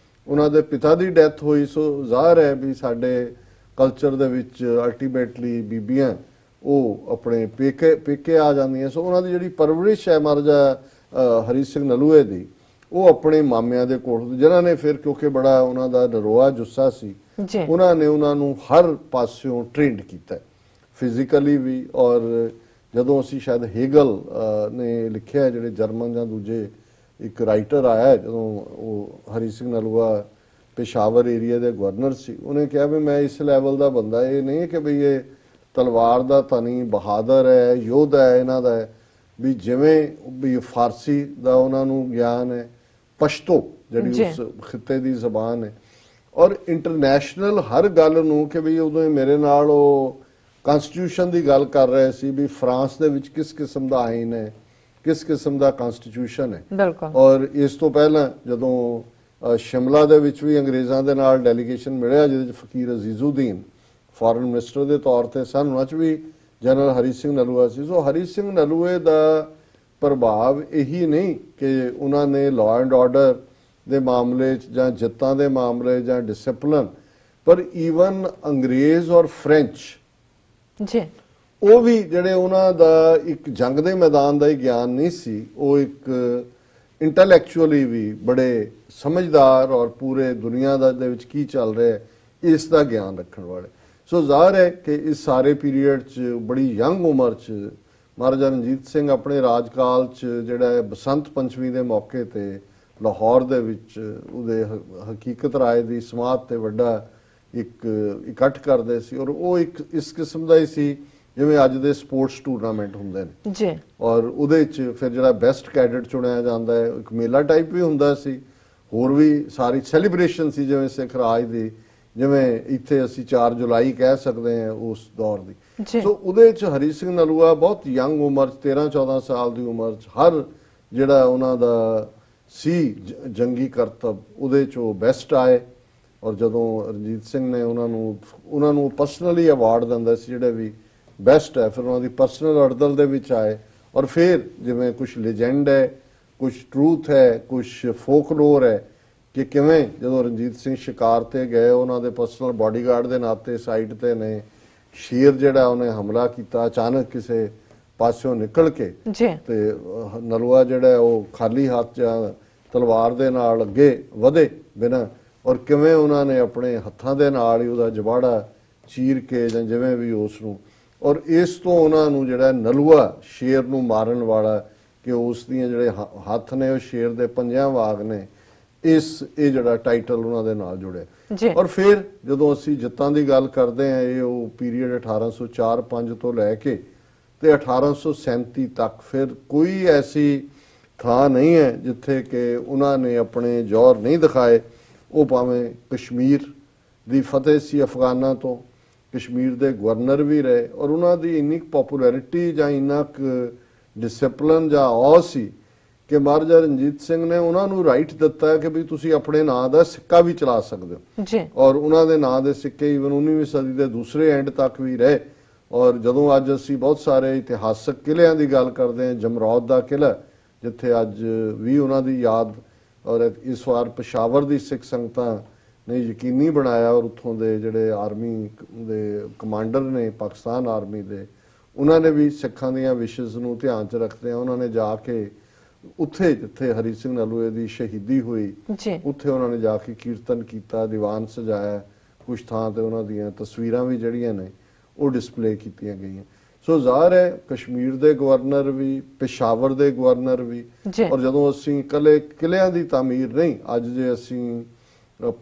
ਉਹਨਾਂ ਦੇ ਪਿਤਾ ਦੀ ਡੈਥ ਹੋਈ ਸੋ ਜ਼ਾਹਰ ਹੈ ਵੀ ਸਾਡੇ ਕਲਚਰ ਦੇ ਵਿੱਚ ਅਲਟੀਮੇਟਲੀ ਬੀਬੀਆਂ ਉਹ ਆਪਣੇ ਪੇਕੇ ਆ ਜਾਂਦੀਆਂ। ਸੋ ਉਹਨਾਂ ਦੀ ਜਿਹੜੀ ਪਰਵਰਿਸ਼ ਹੈ ਮਹਾਰਾਜਾ ਹਰੀ ਸਿੰਘ ਨਲੂਏ ਦੀ ਉਹ ਆਪਣੇ ਮਾਮਿਆਂ ਦੇ ਕੋਲ, ਜਿਨ੍ਹਾਂ ਨੇ ਫਿਰ ਕਿਉਂਕਿ ਬੜਾ ਉਹਨਾਂ ਦਾ ਨਰੋਆ ਜੁੱਸਾ ਸੀ, ਉਹਨਾਂ ਨੇ ਉਹਨਾਂ ਨੂੰ ਹਰ ਪਾਸਿਓਂ ਟ੍ਰੇਨਡ ਕੀਤਾ ਫਿਜ਼ੀਕਲੀ ਵੀ। ਔਰ ਜਦੋਂ ਅਸੀਂ ਸ਼ਾਇਦ ਹੈਗਲ ਨੇ ਲਿਖਿਆ ਜਿਹੜੇ ਜਰਮਨ ਜਾਂ ਦੂਜੇ ਇੱਕ ਰਾਈਟਰ ਆਇਆ ਜਦੋਂ ਉਹ ਹਰੀ ਸਿੰਘ ਨਲੂਆ ਪੇਸ਼ਾਵਰ ਏਰੀਆ ਦੇ ਗਵਰਨਰ ਸੀ, ਉਹਨੇ ਕਿਹਾ ਵੀ ਮੈਂ ਇਸ ਲੈਵਲ ਦਾ ਬੰਦਾ, ਇਹ ਨਹੀਂ ਕਿ ਵੀ ਇਹ ਤਲਵਾਰ ਦਾ ਧਨੀ ਬਹਾਦਰ ਹੈ ਯੋਧਾ ਹੈ ਇਹਨਾਂ ਦਾ, ਵੀ ਜਿਵੇਂ ਵੀ ਫਾਰਸੀ ਦਾ ਉਹਨਾਂ ਨੂੰ ਗਿਆਨ ਹੈ, ਪਸ਼ਤੋ ਜਿਹੜੀ ਉਸ ਖਿੱਤੇ ਦੀ ਜ਼ਬਾਨ ਹੈ ਔਰ ਇੰਟਰਨੈਸ਼ਨਲ ਹਰ ਗੱਲ ਨੂੰ ਕਿ ਵੀ ਉਦੋਂ ਮੇਰੇ ਨਾਲ ਉਹ ਕਨਸਟੀਟਿਊਸ਼ਨ ਦੀ ਗੱਲ ਕਰ ਰਹੇ ਸੀ ਵੀ ਫਰਾਂਸ ਦੇ ਵਿੱਚ ਕਿਸ ਕਿਸਮ ਦਾ ਆਇਨ ਹੈ, ਕਿਸ ਕਿਸਮ ਦਾ ਕਨਸਟੀਟਿਊਸ਼ਨ ਹੈ। ਔਰ ਇਸ ਤੋਂ ਪਹਿਲਾਂ ਜਦੋਂ ਸ਼ਿਮਲਾ ਦੇ ਵਿੱਚ ਵੀ ਅੰਗਰੇਜ਼ਾਂ ਦੇ ਨਾਲ ਡੈਲੀਗੇਸ਼ਨ ਮਿਲਿਆ ਜਿਹਦੇ ਵਿੱਚ ਫਕੀਰ ਅਜ਼ੀਜ਼ੁਦੀਨ ਫੋਰਨ ਮਿਨਿਸਟਰ ਦੇ ਤੌਰ ਤੇ ਸਨ, ਉਹਨਾਂ 'ਚ ਵੀ ਜਨਰਲ ਹਰੀ ਸਿੰਘ ਨਲੂਆ ਸੀ। ਸੋ ਹਰੀ ਸਿੰਘ ਨਲੂਏ ਦਾ ਪ੍ਰਭਾਵ ਇਹੀ ਨਹੀਂ ਕਿ ਉਹਨਾਂ ਨੇ ਲਾਅ ਐਂਡ ਆਰਡਰ ਦੇ ਮਾਮਲੇ 'ਚ ਜਾਂ ਜਿੱਤਾਂ ਦੇ ਮਾਮਲੇ ਜਾਂ ਡਿਸਪਲਿਨ ਪਰ ਈਵਨ ਅੰਗਰੇਜ਼ ਔਰ ਫ੍ਰੈਂਚ ਜੀ ਉਹ ਵੀ ਜਿਹੜੇ ਉਹਨਾਂ ਦਾ ਇੱਕ ਜੰਗ ਦੇ ਮੈਦਾਨ ਦਾ ਹੀ ਗਿਆਨ ਨਹੀਂ ਸੀ, ਉਹ ਇੱਕ ਇੰਟੈਲੈਕਚੁਅਲੀ ਵੀ ਬੜੇ ਸਮਝਦਾਰ ਔਰ ਪੂਰੇ ਦੁਨੀਆ ਦੇ ਵਿੱਚ ਕੀ ਚੱਲ ਰਿਹਾ ਹੈ ਇਸ ਦਾ ਗਿਆਨ ਰੱਖਣ ਵਾਲੇ। ਸੋ ਜ਼ਾਹਰ ਹੈ ਕਿ ਇਸ ਸਾਰੇ ਪੀਰੀਅਡ 'ਚ ਬੜੀ ਯੰਗ ਉਮਰ 'ਚ ਮਹਾਰਾਜਾ ਰਣਜੀਤ ਸਿੰਘ ਆਪਣੇ ਰਾਜਕਾਲ 'ਚ ਜਿਹੜਾ ਹੈ ਬਸੰਤ ਪੰਚਮੀ ਦੇ ਮੌਕੇ ਤੇ ਲਾਹੌਰ ਦੇ ਵਿੱਚ ਉਹਦੇ ਹਕੀਕਤ ਰਾਏ ਦੀ ਸਮਾਧ ਤੇ ਵੱਡਾ ਇੱਕ ਇਕੱਠ ਕਰਦੇ ਸੀ, ਔਰ ਉਹ ਇੱਕ ਇਸ ਕਿਸਮ ਦਾ ਹੀ ਸੀ ਜਿਵੇਂ ਅੱਜ ਦੇ ਸਪੋਰਟਸ ਟੂਰਨਾਮੈਂਟ ਹੁੰਦੇ ਨੇ ਜੀ, ਔਰ ਉਹਦੇ 'ਚ ਫਿਰ ਜਿਹੜਾ ਬੈਸਟ ਕੈਡਟ ਚੁਣਿਆ ਜਾਂਦਾ ਹੈ, ਇੱਕ ਮੇਲਾ ਟਾਈਪ ਵੀ ਹੁੰਦਾ ਸੀ, ਹੋਰ ਵੀ ਸਾਰੀ ਸੈਲੀਬ੍ਰੇਸ਼ਨ ਸੀ ਜਿਵੇਂ ਸਿੱਖ ਰਾਜ ਦੀ, ਜਿਵੇਂ ਇੱਥੇ ਅਸੀਂ 4 ਜੁਲਾਈ ਕਹਿ ਸਕਦੇ ਹਾਂ ਉਸ ਦੌਰ ਦੀ। ਸੋ ਉਹਦੇ 'ਚ ਹਰੀ ਸਿੰਘ ਨਲੂਆ ਬਹੁਤ ਯੰਗ ਉਮਰ 'ਚ 13-14 ਸਾਲ ਦੀ ਉਮਰ 'ਚ ਹਰ ਜਿਹੜਾ ਉਹਨਾਂ ਦਾ ਸੀ ਜੰਗੀ ਕਰਤੱਵ ਉਹਦੇ 'ਚ ਉਹ ਬੈਸਟ ਆਏ। ਔਰ ਜਦੋਂ ਰਣਜੀਤ ਸਿੰਘ ਨੇ ਉਹਨਾਂ ਨੂੰ ਪਰਸਨਲੀ ਅਵਾਰਡ ਦਿੰਦਾ ਸੀ ਜਿਹੜੇ ਵੀ ਬੈਸਟ ਹੈ, ਫਿਰ ਉਹਨਾਂ ਦੀ ਪਰਸਨਲ ਅੜਦਲ ਦੇ ਵਿੱਚ ਆਏ। ਔਰ ਫਿਰ ਜਿਵੇਂ ਕੁਝ ਲੈਜੈਂਡ ਹੈ, ਕੁਝ ਟਰੂਥ ਹੈ, ਕੁਝ ਫੋਕਲੋਰ ਹੈ ਕਿ ਕਿਵੇਂ ਜਦੋਂ ਰਣਜੀਤ ਸਿੰਘ ਸ਼ਿਕਾਰ ਤੇ ਗਏ ਉਹਨਾਂ ਦੇ ਪਰਸਨਲ ਬਾਡੀਗਾਰਡ ਦੇ ਨਾਤੇ ਸਾਈਡ ਤੇ ਨੇ ਸ਼ੇਰ ਜਿਹੜਾ ਉਹਨੇ ਹਮਲਾ ਕੀਤਾ ਅਚਾਨਕ ਕਿਸੇ ਪਾਸਿਓਂ ਨਿਕਲ ਕੇ ਤੇ ਨਲੂਆ ਜਿਹੜਾ ਉਹ ਖਾਲੀ ਹੱਥ ਜਾਂ ਤਲਵਾਰ ਦੇ ਨਾਲ ਅੱਗੇ ਵਧੇ ਬਿਨਾਂ, ਔਰ ਕਿਵੇਂ ਉਹਨਾਂ ਨੇ ਆਪਣੇ ਹੱਥਾਂ ਦੇ ਨਾਲ ਹੀ ਉਹਦਾ ਜਬਾੜਾ ਚੀਰ ਕੇ ਜਾਂ ਜਿਵੇਂ ਵੀ ਉਸ ਨੂੰ, ਔਰ ਇਸ ਤੋਂ ਉਹਨਾਂ ਨੂੰ ਜਿਹੜਾ ਨਲੂਆ ਸ਼ੇਰ ਨੂੰ ਮਾਰਨ ਵਾਲਾ ਕਿ ਉਸ ਦੀਆਂ ਜਿਹੜੇ ਹੱਥ ਨੇ ਉਹ ਸ਼ੇਰ ਦੇ ਪੰਜਾਂ ਵਾਂਗ ਨੇ, ਇਹ ਜਿਹੜਾ ਟਾਈਟਲ ਉਹਨਾਂ ਦੇ ਨਾਲ ਜੁੜਿਆ। ਔਰ ਫਿਰ ਜਦੋਂ ਅਸੀਂ ਜਿੱਤਾਂ ਦੀ ਗੱਲ ਕਰਦੇ ਹਾਂ, ਇਹ ਉਹ ਪੀਰੀਅਡ 1804-05 ਤੋਂ ਲੈ ਕੇ ਤੇ 1837 ਤੱਕ, ਫਿਰ ਕੋਈ ਐਸੀ ਥਾਂ ਨਹੀਂ ਹੈ ਜਿੱਥੇ ਕਿ ਉਹਨਾਂ ਨੇ ਆਪਣੇ ਜ਼ੋਰ ਨਹੀਂ ਦਿਖਾਏ। ਉਹ ਭਾਵੇਂ ਕਸ਼ਮੀਰ ਦੀ ਫਤਿਹ ਸੀ ਅਫਗਾਨਾਂ ਤੋਂ, ਕਸ਼ਮੀਰ ਦੇ ਗਵਰਨਰ ਵੀ ਰਹੇ, ਔਰ ਉਹਨਾਂ ਦੀ ਇੰਨੀ ਪਪੂਲੈਰਿਟੀ ਜਾਂ ਇੰਨਾ ਡਿਸਪਲਿਨ ਜਾਂ ਔ ਸੀ ਕਿ ਮਹਾਰਾਜਾ ਰਣਜੀਤ ਸਿੰਘ ਨੇ ਉਹਨਾਂ ਨੂੰ ਰਾਈਟ ਦਿੱਤਾ ਕਿ ਵੀ ਤੁਸੀਂ ਆਪਣੇ ਨਾਂ ਦਾ ਸਿੱਕਾ ਵੀ ਚਲਾ ਸਕਦੇ ਹੋ ਜੀ, ਔਰ ਉਹਨਾਂ ਦੇ ਨਾਂ ਦੇ ਸਿੱਕੇ ਈਵਨ 19ਵੀਂ ਸਦੀ ਦੇ ਦੂਸਰੇ ਐਂਡ ਤੱਕ ਵੀ ਰਹੇ। ਔਰ ਜਦੋਂ ਅੱਜ ਅਸੀਂ ਬਹੁਤ ਸਾਰੇ ਇਤਿਹਾਸਕ ਕਿਲ੍ਹਿਆਂ ਦੀ ਗੱਲ ਕਰਦੇ ਹਾਂ, ਜਮਰੌਦ ਦਾ ਕਿਲ੍ਹਾ ਜਿੱਥੇ ਅੱਜ ਵੀ ਉਹਨਾਂ ਦੀ ਯਾਦ, ਔਰ ਇਸ ਵਾਰ ਪਸ਼ਾਵਰ ਦੀ ਸਿੱਖ ਸੰਗਤਾਂ ਨੇ ਯਕੀਨੀ ਬਣਾਇਆ, ਔਰ ਉੱਥੋਂ ਦੇ ਜਿਹੜੇ ਆਰਮੀ ਦੇ ਕਮਾਂਡਰ ਨੇ ਪਾਕਿਸਤਾਨ ਆਰਮੀ ਦੇ, ਉਹਨਾਂ ਨੇ ਵੀ ਸਿੱਖਾਂ ਦੀਆਂ ਵਿਸ਼ੇਸ ਨੂੰ ਧਿਆਨ 'ਚ ਰੱਖਦੇ ਆ ਉਹਨਾਂ ਨੇ ਜਾ ਕੇ ਉੱਥੇ ਜਿੱਥੇ ਹਰੀ ਸਿੰਘ ਨਲੂਏ ਦੀ ਸ਼ਹੀਦੀ ਹੋਈ ਉੱਥੇ ਉਹਨਾਂ ਨੇ ਜਾ ਕੇ ਕੀਰਤਨ ਕੀਤਾ, ਦੀਵਾਨ ਸਜਾਇਆ, ਕੁਝ ਥਾਂ ਤੇ ਉਹਨਾਂ ਦੀਆਂ ਤਸਵੀਰਾਂ ਵੀ ਜਿਹੜੀਆਂ ਨੇ ਉਹ ਡਿਸਪਲੇ ਕੀਤੀਆਂ ਗਈਆਂ। ਸੋ ਜ਼ਾਹਰ ਹੈ ਕਸ਼ਮੀਰ ਦੇ ਗਵਰਨਰ ਵੀ, ਪੇਸ਼ਾਵਰ ਦੇ ਗਵਰਨਰ ਵੀ, ਔਰ ਜਦੋਂ ਅਸੀਂ ਇਕੱਲੇ ਕਿਲ੍ਹਿਆਂ ਦੀ ਤਾਮੀਰ ਨਹੀਂ, ਅੱਜ ਜੇ ਅਸੀਂ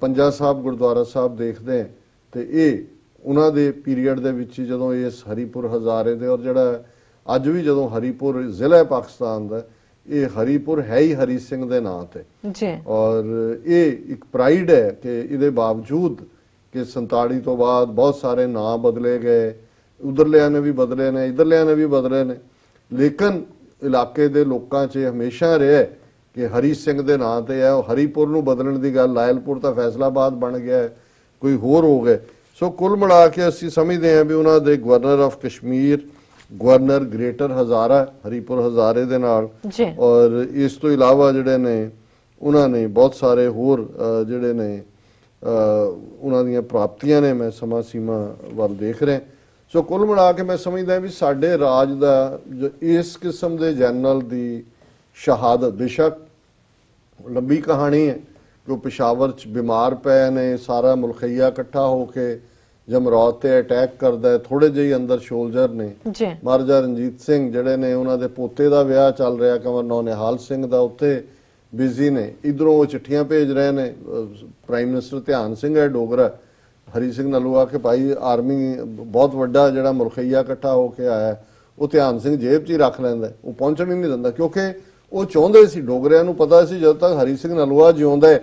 ਪੰਜਾ ਸਾਹਿਬ ਗੁਰਦੁਆਰਾ ਸਾਹਿਬ ਦੇਖਦੇ ਹਾਂ ਤੇ ਇਹ ਉਹਨਾਂ ਦੇ ਪੀਰੀਅਡ ਦੇ ਵਿੱਚ ਜਦੋਂ ਇਸ ਹਰੀਪੁਰ ਹਜ਼ਾਰੇ ਦੇ, ਔਰ ਜਿਹੜਾ ਅੱਜ ਵੀ ਜਦੋਂ ਹਰੀਪੁਰ ਜ਼ਿਲ੍ਹਾ ਪਾਕਿਸਤਾਨ ਦਾ, ਇਹ ਹਰੀਪੁਰ ਹੈ ਹੀ ਹਰੀ ਸਿੰਘ ਦੇ ਨਾਂ ਤੇ ਜੀ, ਔਰ ਇਹ ਇੱਕ ਪ੍ਰਾਈਡ ਹੈ ਕਿ ਇਹਦੇ ਬਾਵਜੂਦ ਕਿ 47 ਤੋਂ ਬਾਅਦ ਬਹੁਤ ਸਾਰੇ ਨਾਂ ਬਦਲੇ ਗਏ, ਉਧਰਲਿਆਂ ਨੇ ਵੀ ਬਦਲੇ ਨੇ, ਇਧਰਲਿਆਂ ਨੇ ਵੀ ਬਦਲੇ ਨੇ, ਲੇਕਿਨ ਇਲਾਕੇ ਦੇ ਲੋਕਾਂ 'ਚ ਹਮੇਸ਼ਾ ਰਿਹਾ ਕਿ ਹਰੀ ਸਿੰਘ ਦੇ ਨਾਂ ਤੇ ਹੈ। ਉਹ ਹਰੀਪੁਰ ਨੂੰ ਬਦਲਣ ਦੀ ਗੱਲ, ਲਾਇਲਪੁਰ ਤਾਂ ਫੈਸਲਾਬਾਦ ਬਣ ਗਿਆ, ਕੋਈ ਹੋਰ ਹੋ ਗਏ। ਸੋ ਕੁੱਲ ਮਿਲਾ ਕੇ ਅਸੀਂ ਸਮਝਦੇ ਹਾਂ ਵੀ ਉਹਨਾਂ ਦੇ governor of Kashmir, governor Greater Hazara Haripur ਹਜ਼ਾਰੇ ਦੇ ਨਾਲ, ਔਰ ਇਸ ਤੋਂ ਇਲਾਵਾ ਜਿਹੜੇ ਨੇ ਉਹਨਾਂ ਨੇ ਬਹੁਤ ਸਾਰੇ ਹੋਰ ਜਿਹੜੇ ਨੇ ਉਹਨਾਂ ਦੀਆਂ ਪ੍ਰਾਪਤੀਆਂ ਨੇ। ਮੈਂ ਸਮਾਂ ਸੀਮਾ ਵੱਲ ਦੇਖ ਰਿਹਾ। ਸੋ ਕੁੱਲ ਮਿਲਾ ਕੇ ਮੈਂ ਸਮਝਦਾ ਵੀ ਸਾਡੇ ਰਾਜ ਦਾ ਇਸ ਕਿਸਮ ਦੇ ਜਨਰਲ ਦੀ ਸ਼ਹਾਦਤ ਬੇਸ਼ੱਕ ਲੰਬੀ ਕਹਾਣੀ ਹੈ ਕਿ ਉਹ ਪੇਸ਼ਾਵਰ 'ਚ ਬਿਮਾਰ ਪਏ ਨੇ, ਸਾਰਾ ਮੁਲਖਈਆ ਇਕੱਠਾ ਹੋ ਕੇ ਜਮਰੌਦ ਤੇ ਅਟੈਕ ਕਰਦਾ, ਥੋੜੇ ਜਿਹੇ ਅੰਦਰ ਸ਼ੋਲਜਰ ਨੇ। ਮਹਾਰਾਜਾ ਰਣਜੀਤ ਸਿੰਘ ਜਿਹੜੇ ਨੇ ਉਹਨਾਂ ਦੇ ਪੋਤੇ ਦਾ ਵਿਆਹ ਚੱਲ ਰਿਹਾ ਕੰਵਰ ਨਿਹਾਲ ਸਿੰਘ ਦਾ, ਉੱਥੇ ਬਿਜ਼ੀ ਨੇ, ਇਧਰੋਂ ਉਹ ਚਿੱਠੀਆਂ ਭੇਜ ਰਹੇ ਨੇ। ਪ੍ਰਾਈਮ ਮਿਨਿਸਟਰ ਧਿਆਨ ਸਿੰਘ ਹੈ ਡੋਗਰਾ, ਹਰੀ ਸਿੰਘ ਨਲੂਆ ਕਿ ਭਾਈ ਆਰਮੀ ਬਹੁਤ ਵੱਡਾ ਜਿਹੜਾ ਮੁਲਖਈਆ ਇਕੱਠਾ ਹੋ ਕੇ ਆਇਆ, ਉਹ ਧਿਆਨ ਸਿੰਘ ਜੇਬ 'ਚ ਹੀ ਰੱਖ ਲੈਂਦਾ, ਉਹ ਪਹੁੰਚਣ ਹੀ ਨਹੀਂ ਦਿੰਦਾ, ਕਿਉਂਕਿ ਉਹ ਚਾਹੁੰਦੇ ਸੀ, ਡੋਗਰਿਆਂ ਨੂੰ ਪਤਾ ਸੀ ਜਦੋਂ ਤੱਕ ਹਰੀ ਸਿੰਘ ਨਲੂਆ ਜਿਉਂਦਾ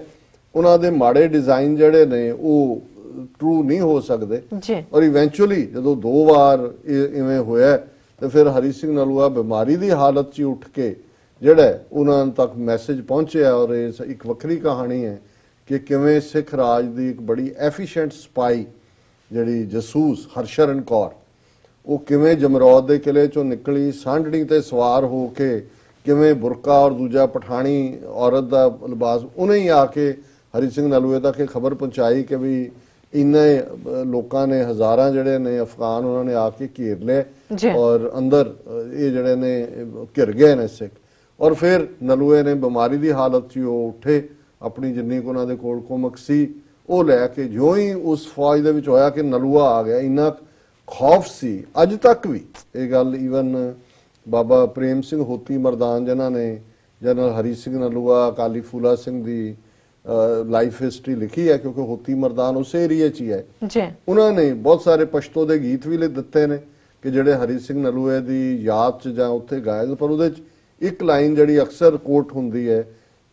ਉਹਨਾਂ ਦੇ ਮਾੜੇ ਡਿਜ਼ਾਈਨ ਜਿਹੜੇ ਨੇ ਉਹ ਟਰੂ ਨਹੀਂ ਹੋ ਸਕਦੇ। ਔਰ ਇਵੈਂਚੁਅਲੀ ਜਦੋਂ 2 ਵਾਰ ਇਵੇਂ ਹੋਇਆ ਤੇ ਫਿਰ ਹਰੀ ਸਿੰਘ ਨਲੂਆ ਬਿਮਾਰੀ ਦੀ ਹਾਲਤ 'ਚ ਉੱਠ ਕੇ ਜਿਹੜਾ ਉਹਨਾਂ ਤੱਕ ਮੈਸੇਜ ਪਹੁੰਚਿਆ। ਔਰ ਇਹ ਇੱਕ ਵੱਖਰੀ ਕਹਾਣੀ ਹੈ ਕਿ ਕਿਵੇਂ ਸਿੱਖ ਰਾਜ ਦੀ ਇੱਕ ਬੜੀ ਐਫੀਸ਼ੀਐਂਟ ਸਪਾਈ ਜਿਹੜੀ ਜਸੂਸ ਹਰਸ਼ਰਨ ਕੌਰ, ਉਹ ਕਿਵੇਂ ਜਮਰੌਦ ਦੇ ਕਿਲੇ 'ਚੋਂ ਨਿਕਲੀ, ਸਾਂਢਣੀ ਤੇ ਸਵਾਰ ਹੋ ਕੇ ਕਿਵੇਂ ਬੁਰਕਾ ਔਰ ਦੂਜਾ ਪਠਾਣੀ ਔਰਤ ਦਾ ਲਿਬਾਸ, ਉਹਨੇ ਹੀ ਆ ਕੇ ਹਰੀ ਸਿੰਘ ਨਲੂਏ ਤੱਕ ਇਹ ਖਬਰ ਪਹੁੰਚਾਈ ਕਿ ਵੀ ਇੰਨੇ ਲੋਕਾਂ ਨੇ, ਹਜ਼ਾਰਾਂ ਜਿਹੜੇ ਨੇ ਅਫਗਾਨ ਉਹਨਾਂ ਨੇ ਆ ਕੇ ਘੇਰ ਲਿਆ ਔਰ ਅੰਦਰ ਇਹ ਜਿਹੜੇ ਨੇ ਘਿਰ ਗਏ ਨੇ ਸਿੱਖ। ਔਰ ਫਿਰ ਨਲੂਏ ਨੇ ਬਿਮਾਰੀ ਦੀ ਹਾਲਤ 'ਚ ਉਹ ਉੱਠੇ, ਆਪਣੀ ਜਿੰਨੀ ਕੁ ਉਹਨਾਂ ਦੇ ਕੋਲ ਕੁਮਕ ਸੀ ਉਹ ਲੈ ਕੇ, ਜਿਉਂ ਹੀ ਉਸ ਫੌਜ ਦੇ ਵਿੱਚ ਹੋਇਆ ਕਿ ਨਲੂਆ ਆ ਗਿਆ, ਇੰਨਾ ਖੌਫ ਸੀ। ਅੱਜ ਤੱਕ ਵੀ ਇਹ ਗੱਲ ਈਵਨ ਬਾਬਾ ਪ੍ਰੇਮ ਸਿੰਘ ਹੋਤੀ ਮਰਦਾਨ ਜਿਨ੍ਹਾਂ ਨੇ ਜਨਰਲ ਹਰੀ ਸਿੰਘ ਨਲੂਆ, ਅਕਾਲੀ ਫੂਲਾ ਸਿੰਘ ਦੀ ਲਾਈਫ ਹਿਸਟਰੀ ਲਿਖੀ ਹੈ, ਕਿਉਂਕਿ ਹੋਤੀ ਮਰਦਾਨ ਉਸੇ ਏਰੀਏ 'ਚ ਹੀ ਹੈ ਜੀ, ਉਹਨਾਂ ਨੇ ਬਹੁਤ ਸਾਰੇ ਪਸ਼ਤੋ ਦੇ ਗੀਤ ਵੀ ਦਿੱਤੇ ਨੇ ਕਿ ਜਿਹੜੇ ਹਰੀ ਸਿੰਘ ਨਲੂਏ ਦੀ ਯਾਦ 'ਚ ਜਾਂ ਉੱਥੇ ਗਾਏ। ਪਰ ਉਹਦੇ 'ਚ ਇੱਕ ਲਾਈਨ ਜਿਹੜੀ ਅਕਸਰ ਕੋਟ ਹੁੰਦੀ ਹੈ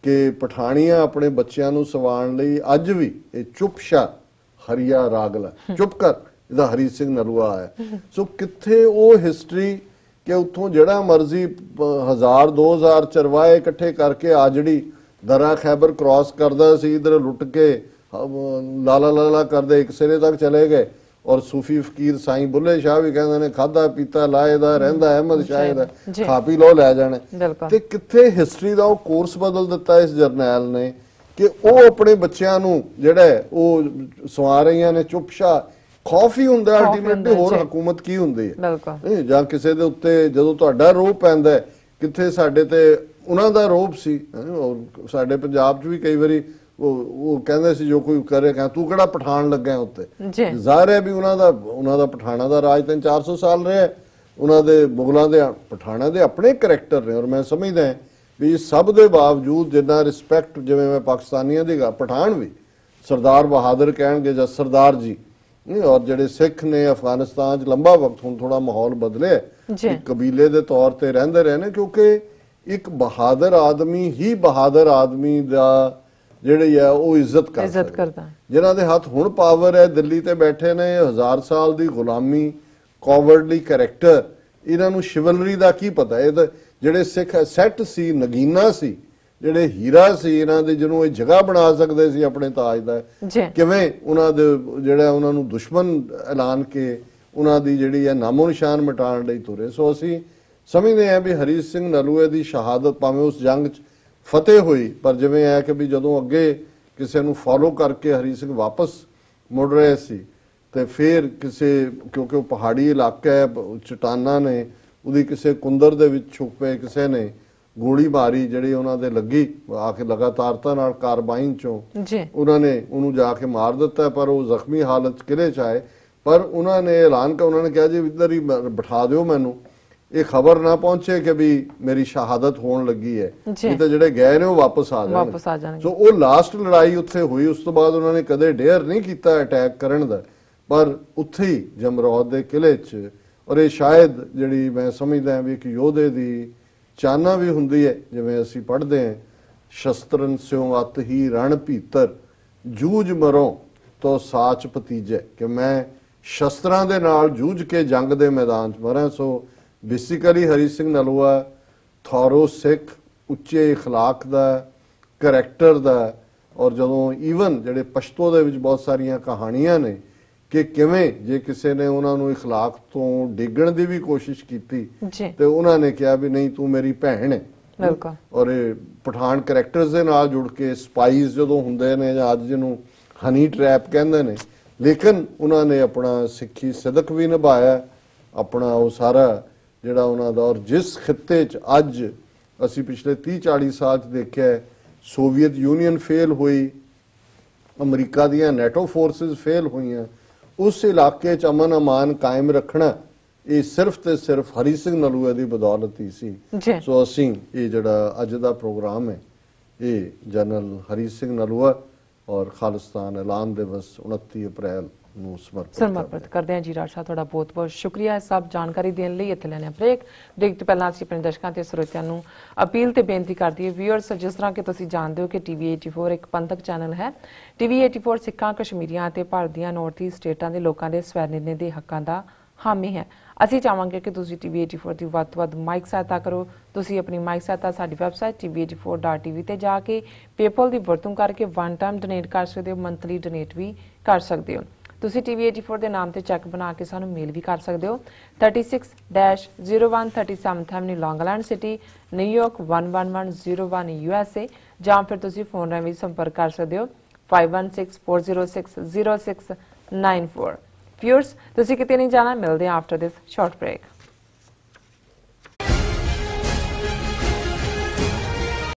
ਕਿ ਪਠਾਨੀਆਂ ਆਪਣੇ ਬੱਚਿਆਂ ਨੂੰ ਸਵਾਉਣ ਲਈ ਅੱਜ ਵੀ ਇਹ ਚੁੱਪਸ਼ਾ ਹਰੀਆ ਰਾਗਲਾ, ਚੁੱਪ ਕਰ, ਇਹਦਾ ਹਰੀ ਸਿੰਘ ਨਲੂਆ ਹੈ। ਸੋ ਕਿੱਥੇ ਉਹ ਹਿਸਟਰੀ ਕਿ ਉੱਥੋਂ ਜਿਹੜਾ ਮਰਜ਼ੀ 1000 2000 ਚਰਵਾਏ ਇਕੱਠੇ ਕਰਕੇ ਆ ਜਿਹੜੀ ਦਰਾ ਖੈਬਰ ਕ੍ਰਾਸ ਕਰਦਾ ਸੀ, ਇਧਰ ਲੁੱਟ ਕੇ ਲਾਲਾ ਲਾਲਾ ਕਰਦੇ ਇੱਕ ਸਿਰੇ ਤੱਕ ਚਲੇ ਗਏ। ਔਰ ਸੂਫੀ ਫਕੀਰ ਸਾਈਂ ਬੁੱਲੇ ਸ਼ਾਹ ਵੀ ਕਹਿੰਦੇ ਨੇ ਖਾਦਾ ਪੀਤਾ ਲਾਏ ਦਾ ਰਹਿੰਦਾ ਅਹਿਮਦ ਸ਼ਾਹ ਦਾ, ਖਾ ਪੀ ਲੋ ਲੈ ਜਾਣੇ। ਤੇ ਕਿੱਥੇ ਹਿਸਟਰੀ ਦਾ ਉਹ ਕੋਰਸ ਬਦਲ ਦਿੱਤਾ ਇਸ ਜਰਨੈਲ ਨੇ ਕਿ ਉਹ ਆਪਣੇ ਬੱਚਿਆਂ ਨੂੰ ਜਿਹੜਾ ਉਹ ਸਵਾ ਰਹੀਆਂ ਨੇ ਚੁੱਪਸ਼ਾ। ਖੌਫ ਹੀ ਹੁੰਦਾ ਅਲਟੀਮੇਟਲੀ, ਹੋਰ ਹਕੂਮਤ ਕੀ ਹੁੰਦੀ ਹੈ। ਜਾਂ ਕਿਸੇ ਦੇ ਉੱਤੇ ਜਦੋਂ ਤੁਹਾਡਾ ਰੋਹ ਪੈਂਦਾ, ਕਿੱਥੇ ਸਾਡੇ ਤੇ ਉਹਨਾਂ ਦਾ ਰੋਬ ਸੀ। ਸਾਡੇ ਪੰਜਾਬ 'ਚ ਵੀ ਕਈ ਵਾਰੀ ਉਹ ਕਹਿੰਦੇ ਸੀ ਜੋ ਕੋਈ ਕਰੇ ਕਹਾਂ ਤੂੰ ਕਿਹੜਾ ਪਠਾਨ ਲੱਗਾ ਉੱਤੇ। ਜ਼ਾਹਿਰ ਹੈ ਵੀ ਉਹਨਾਂ ਦਾ ਪਠਾਣਾ ਦਾ ਰਾਜ 300-400 ਸਾਲ ਰਿਹਾ। ਉਹਨਾਂ ਦੇ ਮੁਗਲਾਂ ਦੇ ਪਠਾਣਾ ਦੇ ਆਪਣੇ ਕਰੈਕਟਰ ਨੇ। ਔਰ ਮੈਂ ਸਮਝਦਾ ਵੀ ਸਭ ਦੇ ਬਾਵਜੂਦ ਜਿੰਨਾ ਰਿਸਪੈਕਟ, ਜਿਵੇਂ ਮੈਂ ਪਾਕਿਸਤਾਨੀਆਂ ਦੀ ਪਠਾਨ ਵੀ ਸਰਦਾਰ ਬਹਾਦਰ ਕਹਿਣਗੇ ਜਾਂ ਸਰਦਾਰ ਜੀ, ਔਰ ਜਿਹੜੇ ਸਿੱਖ ਨੇ ਅਫਗਾਨਿਸਤਾਨ 'ਚ ਲੰਬਾ ਵਕਤ, ਹੁਣ ਥੋੜਾ ਮਾਹੌਲ ਬਦਲਿਆ, ਕਬੀਲੇ ਦੇ ਤੌਰ ਤੇ ਰਹਿੰਦੇ ਰਹੇ ਨੇ, ਕਿਉਂਕਿ ਇੱਕ ਬਹਾਦਰ ਆਦਮੀ ਹੀ ਬਹਾਦਰ ਆਦਮੀ ਦਾ ਜਿਹੜੀ ਹੈ ਉਹ ਇੱਜ਼ਤ ਕਰਦਾ। ਜਿਨ੍ਹਾਂ ਦੇ ਹੱਥ ਹੁਣ ਪਾਵਰ ਹੈ, ਦਿੱਲੀ ਤੇ ਬੈਠੇ ਨੇ, 1000 ਸਾਲ ਦੀ ਗੁਲਾਮੀ, ਕਾਵਰਡਲੀ ਕਰੈਕਟਰ, ਇਹਨਾਂ ਨੂੰ ਸ਼ਿਵਲਰੀ ਦਾ ਕੀ ਪਤਾ। ਇਹ ਤਾਂ ਜਿਹੜੇ ਸਿੱਖ ਸੈੱਟ ਸੀ, ਨਗੀਨਾ ਸੀ, ਜਿਹੜੇ ਹੀਰਾ ਸੀ ਇਹਨਾਂ ਦੇ, ਜਿਹਨੂੰ ਇਹ ਜਗ੍ਹਾ ਬਣਾ ਸਕਦੇ ਸੀ ਆਪਣੇ ਤਾਜ ਦਾ, ਕਿਵੇਂ ਉਹਨਾਂ ਦੇ ਜਿਹੜਾ ਉਹਨਾਂ ਨੂੰ ਦੁਸ਼ਮਣ ਐਲਾਨ ਕੇ ਉਹਨਾਂ ਦੀ ਜਿਹੜੀ ਹੈ ਨਾਮੋ ਨਿਸ਼ਾਨ ਮਿਟਾਉਣ ਲਈ ਤੁਰੇ। ਸੋ ਅਸੀਂ ਸਮਝਦੇ ਹਾਂ ਵੀ ਹਰੀ ਸਿੰਘ ਨਲੂਏ ਦੀ ਸ਼ਹਾਦਤ ਭਾਵੇਂ ਉਸ ਜੰਗ 'ਚ ਫਤਿਹ ਹੋਈ, ਪਰ ਜਿਵੇਂ ਹੈ ਕਿ ਵੀ ਜਦੋਂ ਅੱਗੇ ਕਿਸੇ ਨੂੰ ਫੋਲੋ ਕਰਕੇ ਹਰੀ ਸਿੰਘ ਵਾਪਸ ਮੁੜ ਰਹੇ ਸੀ ਤੇ ਫਿਰ ਕਿਸੇ, ਕਿਉਂਕਿ ਉਹ ਪਹਾੜੀ ਇਲਾਕਾ ਹੈ, ਚਟਾਨਾਂ ਨੇ, ਉਹਦੀ ਕਿਸੇ ਕੁੰਦਰ ਦੇ ਵਿੱਚ ਛੁਪ ਪਏ, ਕਿਸੇ ਨੇ ਗੋਲੀ ਮਾਰੀ ਜਿਹੜੀ ਉਹਨਾਂ ਦੇ ਲੱਗੀ ਆ ਕੇ ਲਗਾਤਾਰਤਾ ਨਾਲ ਕਾਰਬਾਈਨ ਚੋਂ ਉਹਨਾਂ ਨੇ ਉਹਨੂੰ ਜਾ ਕੇ ਮਾਰ ਦਿੱਤਾ। ਪਰ ਉਹ ਜ਼ਖਮੀ ਹਾਲਤ 'ਚ ਕਿਲੇ 'ਚ ਆਏ। ਪਰ ਉਹਨਾਂ ਨੇ ਐਲਾਨ ਕਰ, ਉਹਨਾਂ ਨੇ ਕਿਹਾ ਜੀ ਇੱਧਰ ਹੀ ਬਿਠਾ ਦਿਓ ਮੈਨੂੰ, ਇਹ ਖਬਰ ਨਾ ਪਹੁੰਚੇ ਕਿ ਵੀ ਮੇਰੀ ਸ਼ਹਾਦਤ ਹੋਣ ਲੱਗੀ ਹੈ, ਇਹ ਤਾਂ ਜਿਹੜੇ ਗਏ ਨੇ ਉਹ ਵਾਪਸ ਆ ਜਾਣਗੇ। ਸੋ ਉਹ ਲਾਸਟ ਲੜਾਈ ਉੱਥੇ ਹੋਈ। ਉਸ ਤੋਂ ਬਾਅਦ ਉਹਨਾਂ ਨੇ ਕਦੇ ਡੇਅਰ ਨਹੀਂ ਕੀਤਾ ਅਟੈਕ ਕਰਨ ਦਾ, ਪਰ ਉੱਥੇ ਹੀ ਜਮਰੌਦ ਦੇ ਕਿਲੇ 'ਚ। ਔਰ ਇਹ ਸ਼ਾਇਦ ਜਿਹੜੀ ਮੈਂ ਸਮਝਦਾ ਵੀ ਇੱਕ ਯੋਧੇ ਦੀ ਚਾਹਨਾ ਵੀ ਹੁੰਦੀ ਹੈ, ਜਿਵੇਂ ਅਸੀਂ ਪੜ੍ਹਦੇ ਹਾਂ, ਸ਼ਸਤਰਨ ਸਿਉ ਅਤ ਹੀ ਰਣ ਭੀਤਰ ਜੂਝ ਮਰੋਂ ਤੋ ਸਾਚ ਭਤੀਜੇ, ਕਿ ਮੈਂ ਸ਼ਸਤਰਾਂ ਦੇ ਨਾਲ ਜੂਝ ਕੇ ਜੰਗ ਦੇ ਮੈਦਾਨ 'ਚ ਮਰਾਂ। So basically Hari Singh Nalwa thorough ਸਿੱਖ, ਉੱਚੇ ਇਖਲਾਕ ਦਾ, ਕਰੈਕਟਰ ਦਾ। ਔਰ ਜਦੋਂ ਈਵਨ ਜਿਹੜੇ ਪਸ਼ਤੋ ਦੇ ਵਿੱਚ ਬਹੁਤ ਸਾਰੀਆਂ ਕਹਾਣੀਆਂ ਨੇ ਕਿ ਕਿਵੇਂ ਜੇ ਕਿਸੇ ਨੇ ਉਹਨਾਂ ਨੂੰ ਇਖਲਾਕ ਤੋਂ ਡਿੱਗਣ ਦੀ ਵੀ ਕੋਸ਼ਿਸ਼ ਕੀਤੀ ਤੇ ਉਹਨਾਂ ਨੇ ਕਿਹਾ ਵੀ ਨਹੀਂ ਤੂੰ ਮੇਰੀ ਭੈਣ ਹੈ। ਔਰ ਇਹ ਪਠਾਨ ਕਰੈਕਟਰਸ ਦੇ ਨਾਲ ਜੁੜ ਕੇ ਸਪਾਈਸ ਜਦੋਂ ਹੁੰਦੇ ਨੇ, ਜਾਂ ਅੱਜ ਜਿਹਨੂੰ ਹਨੀ ਟ੍ਰੈਪ ਕਹਿੰਦੇ ਨੇ, ਲੇਕਿਨ ਉਹਨਾਂ ਨੇ ਆਪਣਾ ਸਿੱਖੀ ਸਿਦਕ ਵੀ ਨਿਭਾਇਆ, ਆਪਣਾ ਉਹ ਸਾਰਾ ਜਿਹੜਾ ਉਹਨਾਂ ਦਾ। ਔਰ ਜਿਸ ਖਿੱਤੇ 'ਚ ਅੱਜ ਅਸੀਂ ਪਿਛਲੇ 30-40 ਸਾਲ 'ਚ ਦੇਖਿਆ ਸੋਵੀਅਤ ਯੂਨੀਅਨ ਫੇਲ ਹੋਈ, ਅਮਰੀਕਾ ਦੀਆਂ ਨੈਟੋ ਫੋਰਸਿਸ ਫੇਲ ਹੋਈਆਂ, ਉਸ ਇਲਾਕੇ 'ਚ ਅਮਨ ਅਮਾਨ ਕਾਇਮ ਰੱਖਣਾ ਇਹ ਸਿਰਫ ਤੇ ਸਿਰਫ ਹਰੀ ਸਿੰਘ ਨਲੂਏ ਦੀ ਬਦੌਲਤ ਹੀ ਸੀ। ਸੋ ਅਸੀਂ ਇਹ ਜਿਹੜਾ ਅੱਜ ਦਾ ਪ੍ਰੋਗਰਾਮ ਹੈ ਇਹ ਜਨਰਲ ਹਰੀ ਸਿੰਘ ਨਲੂਆ ਔਰ ਖਾਲਿਸਤਾਨ ਐਲਾਨ ਦਿਵਸ 29 ਅਪ੍ਰੈਲ ਨੂੰ ਸਮਰਪਿਤ ਕਰਦੇ ਹਾਂ। ਜੀ ਰਾਜ ਸਾਹਿਬ ਤੁਹਾਡਾ ਬਹੁਤ ਬਹੁਤ ਸ਼ੁਕਰੀਆ ਸਭ ਜਾਣਕਾਰੀ ਦੇਣ ਲਈ। ਇੱਥੇ ਲੈਣੇ ਬ੍ਰੇਕ ਤੋਂ ਪਹਿਲਾਂ ਅਸੀਂ ਆਪਣੇ ਦਰਸ਼ਕਾਂ ਤੇ ਸਰੋਤਿਆਂ ਨੂੰ ਅਪੀਲ ਤੇ ਬੇਨਤੀ ਕਰਦੀ ਹੈ ਵੀਅਰਸ, ਜਿਸ ਤਰ੍ਹਾਂ ਕਿ ਤੁਸੀਂ ਜਾਣਦੇ ਹੋ ਕਿ ਟੀਵੀ 84 ਇੱਕ ਪੰਥਕ ਚੈਨਲ ਹੈ। ਟੀਵੀ 84 ਸਿੱਖਾਂ, ਕਸ਼ਮੀਰੀਆਂ ਅਤੇ ਭਾਰਤ ਦੀਆਂ ਨਾਰਥ ਈਸਟ ਸਟੇਟਾਂ ਦੇ ਲੋਕਾਂ ਦੇ ਸਵੈ ਨਿਰਣੇ ਦੇ ਹੱਕਾਂ ਦਾ ਹਾਮੀ ਹੈ। ਅਸੀਂ ਚਾਹਾਂਗੇ ਕਿ ਤੁਸੀਂ ਟੀਵੀ 84 ਦੀ ਵੱਧ ਤੋਂ ਵੱਧ ਮਾਈਕ ਸਹਾਇਤਾ ਕਰੋ। ਤੁਸੀਂ ਆਪਣੀ ਮਾਈਕ ਸਹਾਇਤਾ ਸਾਡੀ ਵੈਬਸਾਈਟ tv84.tv ਤੇ ਜਾ ਕੇ ਪੇਪਲ ਦੀ ਵਰਤੋਂ ਕਰਕੇ ਵਨ ਟਾਈਮ ਡੋਨੇਟ ਕਰ ਸਕਦੇ ਹੋ, ਮੰਥਲੀ ਡੋਨੇਟ ਵੀ ਕਰ ਸਕਦੇ ਹੋ। ਤੁਸੀਂ ਟੀਵੀ 84 ਦੇ ਨਾਮ ਤੇ ਚੈੱਕ ਬਣਾ ਕੇ ਸਾਨੂੰ ਮੇਲ ਵੀ ਕਰ ਸਕਦੇ ਹੋ। 36-01 37th ਐਵਨਿਊ ਲੌਂਗ ਆਈਲੈਂਡ ਸਿਟੀ, ਨਿਊਯਾਰਕ 11101 USA, ਜਾਂ ਫਿਰ ਤੁਸੀਂ ਫੋਨ ਰਾਹੀਂ ਵੀ ਸੰਪਰਕ ਕਰ ਸਕਦੇ ਹੋ 5164060694। ਵਿਊਅਰਸ ਤੁਸੀਂ ਕਿਤੇ ਨਹੀਂ ਜਾਣਾ, ਮਿਲਦੇ ਹਾਂ ਆਫਟਰ ਦਿਸ ਸ਼ਾਰਟ ਬ੍ਰੇਕ।